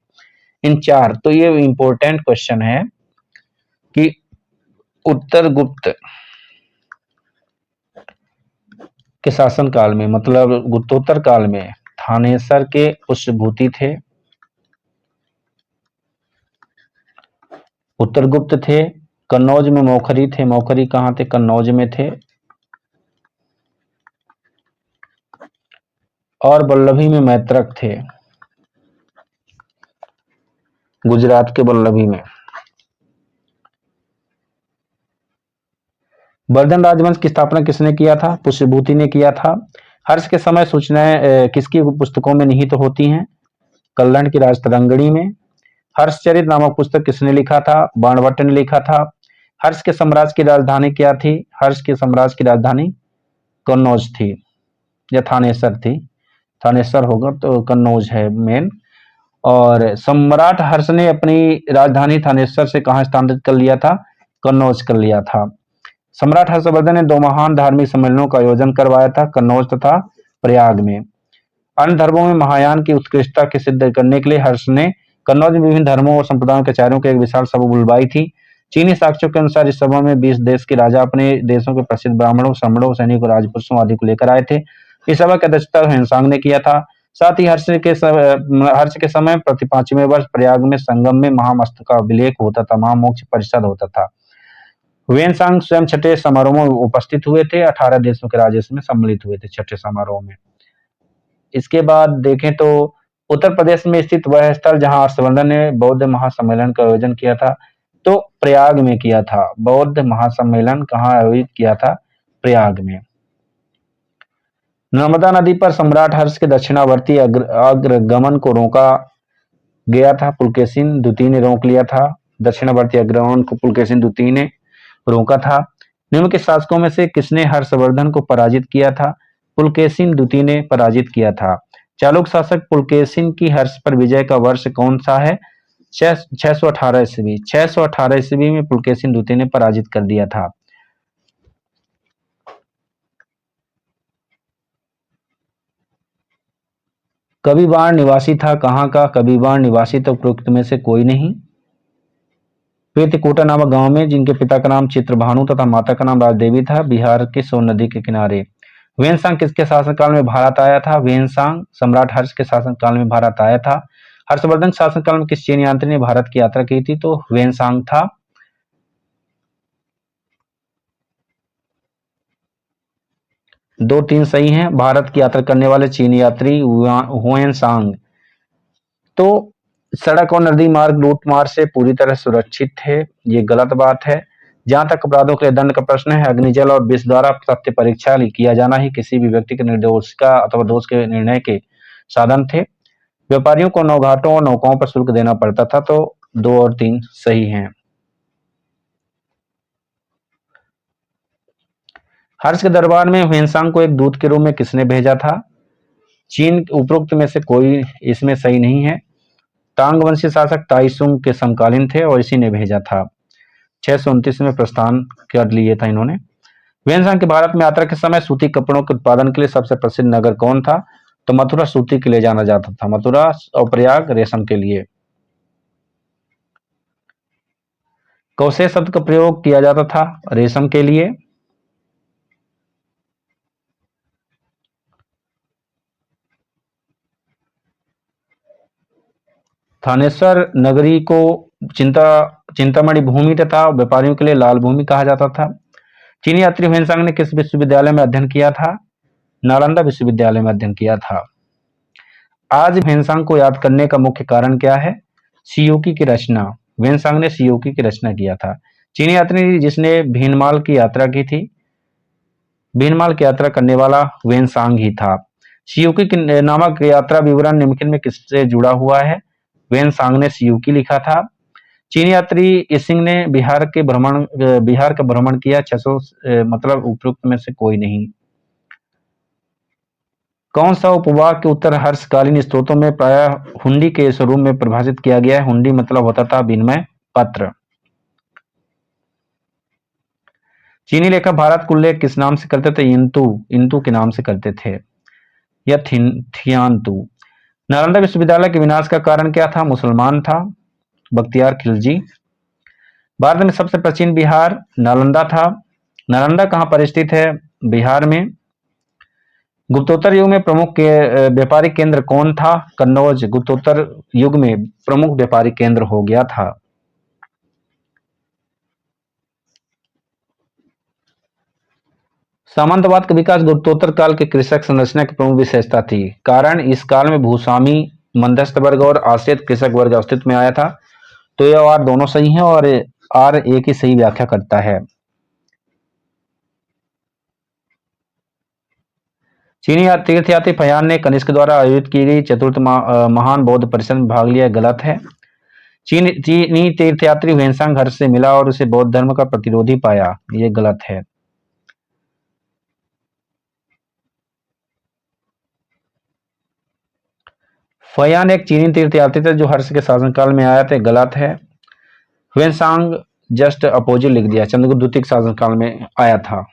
A: इन चार। तो ये इंपॉर्टेंट क्वेश्चन है कि उत्तर गुप्त के शासन काल में, मतलब गुप्तोत्तर काल में, थानेसर के पुष्यभूति थे, उत्तर गुप्त थे, कन्नौज में मौखरी थे। मौखरी कहां थे? कन्नौज में थे। और वल्लभी में मैत्रक थे, गुजरात के वल्लभी में। वर्धन राजवंश की स्थापना किसने किया था? पुष्यभूति ने किया था। हर्ष के समय सूचनाएं किसकी पुस्तकों में निहित होती हैं? कल्याण की राजतरंगिणी में। हर्षचरित नामक पुस्तक किसने लिखा था? बाणभट्ट ने लिखा था। हर्ष के साम्राज्य की राजधानी क्या थी? हर्ष के साम्राज्य की राजधानी कन्नौज थी या थानेसर थी। थानेसर होगा तो कन्नौज है मेन। और सम्राट हर्ष ने अपनी राजधानी थानेसर से कहां स्थानांतरित कर लिया था? कन्नौज कर लिया था। सम्राट हर्षवर्धन ने दो महान धार्मिक सम्मेलनों का आयोजन करवाया था, कन्नौज तथा प्रयाग में। अन्य धर्मों में महायान की उत्कृष्टता के सिद्ध करने के लिए हर्ष ने कन्नौज में विभिन्न धर्मों और संप्रदायों के आचार्यों की एक विशाल सभा बुलवाई थी। चीनी साक्ष्यों के अनुसार इस सभा में 20 देश के राजा अपने देशों के प्रसिद्ध ब्राह्मणों, श्रमणों, सैनिकों, राजपुरुषों आदि को लेकर आए थे। इस सभा की अध्यक्षता ह्वेनसांग ने किया था। साथ ही हर्ष के समय प्रति 5वें वर्ष प्रयाग में संगम में महामस्तकाभिषेक होता था, महामोक्ष परिषद होता था। ह्वेनसांग स्वयं छठे समारोह में उपस्थित हुए थे। 18 देशों के राजे इसमें सम्मिलित हुए थे छठे समारोह में। इसके बाद देखें तो उत्तर प्रदेश में स्थित वह स्थल जहां हर्षवर्धन ने बौद्ध महासम्मेलन का आयोजन किया था, तो प्रयाग में किया था। बौद्ध महासम्मेलन कहाँ आयोजित किया था? प्रयाग में। नर्मदा नदी पर सम्राट हर्ष के दक्षिणावर्ती अग्रगमन को रोका गया था, पुलकेशिन द्वितीय ने रोक लिया था। दक्षिणावर्ती अग्रगमन को पुलकेशिन द्वितीय ने रोका था। निम्न के शासकों में से किसने हर्षवर्धन को पराजित किया था? पुलकेशिन द्वितीय ने पराजित किया था। चालुक्य शासक पुलकेशिन की हर्ष पर विजय का वर्ष कौन सा है? 618 ईस्वी। 618 ईस्वी में पुलकेशिन द्वितीय ने पराजित कर दिया था। कविवाण निवासी था, कहाँ का कविवाण निवासी? तो उपरोक्त में से कोई नहीं। प्रीतिकोटा नामक गांव में, जिनके पिता का नाम चित्रभानु तथा माता का नाम राजदेवी था, बिहार की सोन नदी के किनारे। ह्वेनसांग किसके शासनकाल में भारत आया था? ह्वेनसांग सम्राट हर्ष के शासनकाल में भारत आया था। हर्षवर्धन शासनकाल में किस चीन यात्री ने भारत की यात्रा की थी? तो ह्वेनसांग था। 2-3 सही हैं। भारत की यात्रा करने वाले चीनी यात्री ह्वेनसांग। तो सड़क और नदी मार्ग लूट मार से पूरी तरह सुरक्षित थे, ये गलत बात है। जहां तक अपराधों के दंड का प्रश्न है, अग्निजल और विष द्वारा सत्य परीक्षा किया जाना ही किसी भी व्यक्ति के निर्दोष का अथवा दोष के निर्णय के साधन थे। व्यापारियों को नौघाटों और नौकाओं पर शुल्क देना पड़ता था। तो 2 और 3 सही हैं। हर्ष के दरबार में ह्वेनसांग को एक दूत के रूप में किसने भेजा था? चीन। उपरोक्त में से कोई इसमें सही नहीं है। तांग वंशी शासक ताइसुंग के समकालीन थे और इसी ने भेजा था। 629 में प्रस्थान कर लिए था इन्होंने। ह्वेनसांग के भारत में यात्रा के समय सूती कपड़ों के उत्पादन के लिए सबसे प्रसिद्ध नगर कौन था? तो मथुरा सूती के लिए जाना जाता था। मथुरा और प्रयाग रेशम के लिए। कौशे शब्द का प्रयोग किया जाता था रेशम के लिए। थानेश्वर नगरी को चिंतामणि भूमि तथा व्यापारियों के लिए लाल भूमि कहा जाता था। चीनी यात्री ह्वेनसांग ने किस विश्वविद्यालय में अध्ययन किया था? नालंदा विश्वविद्यालय में अध्ययन किया था। आज ह्वेनसांग को याद करने का मुख्य कारण क्या है? सियोकी की रचना। ह्वेनसांग ने सियोकी की रचना किया था। चीनी यात्री जिसने भीनमाल की यात्रा की थी, भीनमाल की यात्रा करने वाला ह्वेनसांग ही था। सियोकी नामक यात्रा विवरण निम्नलिखित में किससे जुड़ा हुआ है? ह्वेनसांग ने सियोकी लिखा था। चीनी यात्री इसिंग ने बिहार का भ्रमण किया। 600 मतलब उपयुक्त में से कोई नहीं। कौन सा उपवाक्य उत्तर हर्षकालीन स्त्रोतों में प्रायः हुंडी के स्वरूप में परिभाषित किया गया है? हुंडी मतलब होता था विनिमय पत्र। चीनी लेखक भारत का उल्लेख किस नाम से करते थे? इंतु के नाम से करते थे, या थियान्तु। नालंदा विश्वविद्यालय के विनाश का कारण क्या था? मुसलमान था, बख्तियार खिलजी। भारत में सबसे प्राचीन बिहार नालंदा था। नालंदा कहाँ पर स्थित है? बिहार में। गुप्तोत्तर युग में प्रमुख व्यापारिक केंद्र कौन था? कन्नौज गुप्तोत्तर युग में प्रमुख व्यापारिक केंद्र हो गया था। सामंतवाद का विकास गुप्तोत्तर काल के कृषक संरचना की प्रमुख विशेषता थी। कारण, इस काल में भूस्वामी, मध्यस्थ वर्ग और आश्रित कृषक वर्ग अस्तित्व में आया था। तो यह और दोनों सही हैं और आर एक ही सही व्याख्या करता है। चीनी तीर्थयात्री फयान ने कनिष्क द्वारा आयोजित की गई चतुर्थ महान बौद्ध परिषद में भाग लिया, गलत है। चीनी तीर्थयात्री ह्वेनसांग हर्ष से मिला और उसे बौद्ध धर्म का प्रतिरोधी पाया, ये गलत है। फयान एक चीनी तीर्थयात्री थे जो हर्ष के शासनकाल में आया था, गलत है। ह्वेनसांग जस्ट अपोजिट लिख दिया, चंद्रगुप्त द्वितीय के शासनकाल में आया था।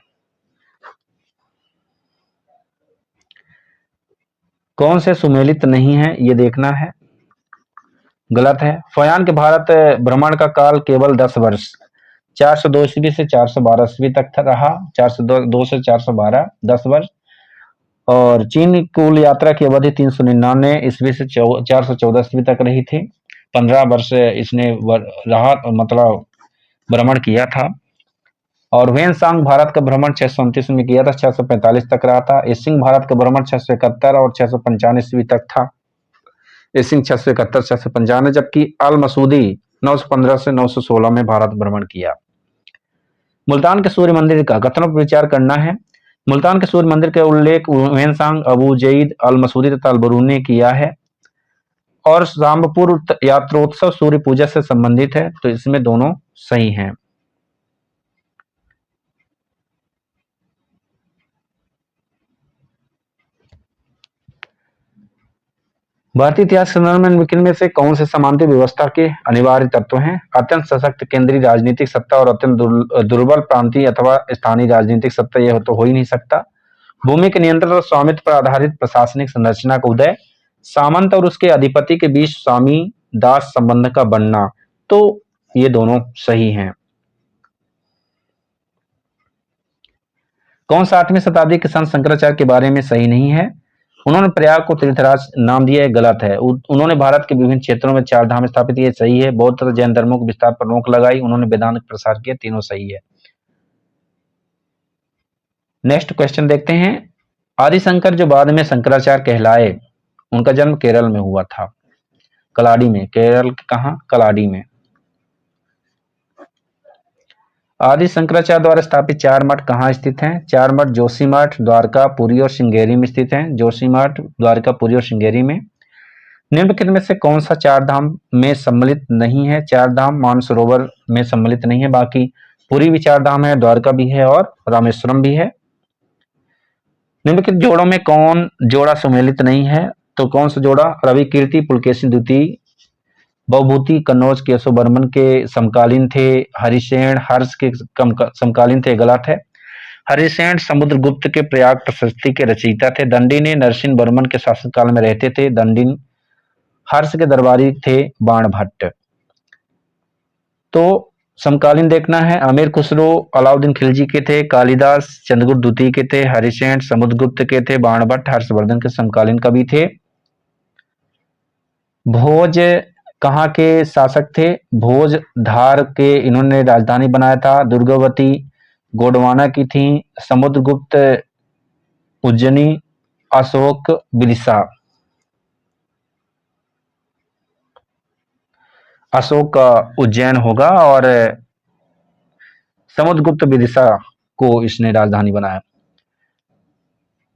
A: कौन से सुमेलित नहीं है ये देखना है, गलत है। फयान के भारत भ्रमण का काल केवल 10 वर्ष, 402 ईस्वी से 412 ईस्वी तक रहा। 402 से 412, 10 वर्ष। और चीन की कुल यात्रा की अवधि 399 ईस्वी से 414 ईस्वी तक रही थी। 15 वर्ष इसने रहा, मतलब भ्रमण किया था। और वेनसांग भारत का भ्रमण 629 में किया था, 645 तक रहा था। इसिंग भारत का भ्रमण 671 और 695 ईस्वी तक था। इसिंग 671 695, जबकि अल मसूदी 915 से 916 में भारत भ्रमण किया। मुल्तान के सूर्य मंदिर का कथनों पर विचार करना है। मुल्तान के सूर्य मंदिर का उल्लेख वेनसांग, अबू जईद, अल मसूदी तथा अलबरूनी ने किया है। और सांबपुर यात्रोत्सव सूर्य पूजा से संबंधित है, तो इसमें दोनों सही हैं। भारतीय इतिहास के संदर्भ में निम्नलिखित में से कौन से सामंती व्यवस्था के अनिवार्य तत्व हैं? अत्यंत सशक्त केंद्रीय राजनीतिक सत्ता और अत्यंत दुर्बल प्रांतीय अथवा स्थानीय राजनीतिक सत्ता, यह तो हो ही नहीं सकता। भूमि के नियंत्रण और स्वामित्व पर आधारित प्रशासनिक संरचना का उदय, सामंत और उसके अधिपति के बीच स्वामी दास संबंध का बनना, तो ये दोनों सही हैं। कौन सा 8वीं शताब्दी के संत शंकराचार्य के बारे में सही नहीं है? उन्होंने प्रयाग को तीर्थराज नाम दिया है, गलत है। उन्होंने भारत के विभिन्न क्षेत्रों में 4 धाम स्थापित किए, सही है। बौद्ध तथा जैन धर्मों के विस्तार पर रोक लगाई, उन्होंने वेदांत प्रसार किया, तीनों सही है। नेक्स्ट क्वेश्चन देखते हैं। आदिशंकर जो बाद में शंकराचार्य कहलाए, उनका जन्म केरल में हुआ था, कलाडी में। केरल के कहां? कलाडी में। आदि शंकराचार्य द्वारा स्थापित 4 मठ कहाँ स्थित हैं? 4 मठ जोशीमठ, द्वारका, पुरी और श्रृंगेरी में स्थित हैं। जोशीमठ, द्वारका, पुरी और श्रृंगेरी में। निम्नलिखित में से कौन सा 4 धाम में सम्मिलित नहीं है? 4 धाम मानसरोवर में सम्मिलित नहीं है, बाकी पुरी भी 4 धाम है, द्वारका भी है और रामेश्वरम भी है। निम्नलिखित जोड़ों में कौन जोड़ा सुमेलित नहीं है? तो कौन सा जोड़ा? रवि कीर्ति पुलकेशी द्वितीय बहुभूति कन्नौज केशव बर्मन के समकालीन थे। हरिसेन हर्ष के समकालीन थे, गलत है। हरिसेन समुद्रगुप्त के प्रयाग प्रशस्ति के रचयिता थे। दंडी ने नरसिंह वर्मन के शासनकाल में रहते थे। दंडिन हर्ष के दरबारी थे, बाणभट्ट। तो समकालीन देखना है। अमीर खुसरो अलाउद्दीन खिलजी के थे। कालिदास चंद्रगुप्त द्वितीय के थे। हरिसेन समुद्रगुप्त के थे। बाणभट्ट हर्षवर्धन के समकालीन कवि थे। भोज कहाँ के शासक थे? भोज धार के इन्होंने राजधानी बनाया था। दुर्गावती गोंडवाना की थी। समुद्रगुप्त उज्जैनी। अशोक विदिशा। अशोक का उज्जैन होगा और समुद्रगुप्त विदिशा को इसने राजधानी बनाया।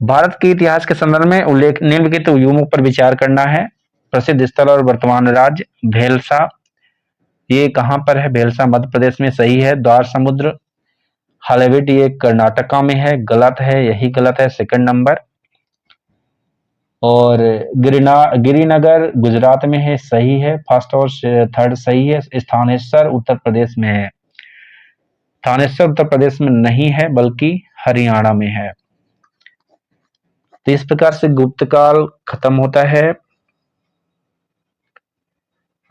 A: भारत के इतिहास के संदर्भ में उल्लेख निम्नलिखित युगों पर विचार करना है। प्रसिद्ध स्थल और वर्तमान राज्य। भेलसा ये कहां पर है? भेलसा मध्य प्रदेश में, सही है। द्वार समुद्र हलेबीड ये कर्नाटका में है, गलत है, यही गलत है, सेकंड नंबर। और गिरिनगर गुजरात में है, सही है, फर्स्ट और थर्ड सही है। स्थानेश्वर उत्तर प्रदेश में है। थानेश्वर उत्तर प्रदेश में नहीं है, बल्कि हरियाणा में है। तो इस प्रकार से गुप्त काल खत्म होता है।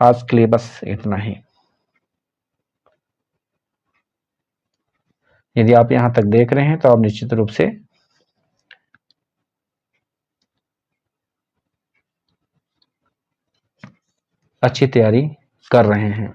A: आज के लिए बस इतना ही। यदि आप यहां तक देख रहे हैं तो आप निश्चित रूप से अच्छी तैयारी कर रहे हैं।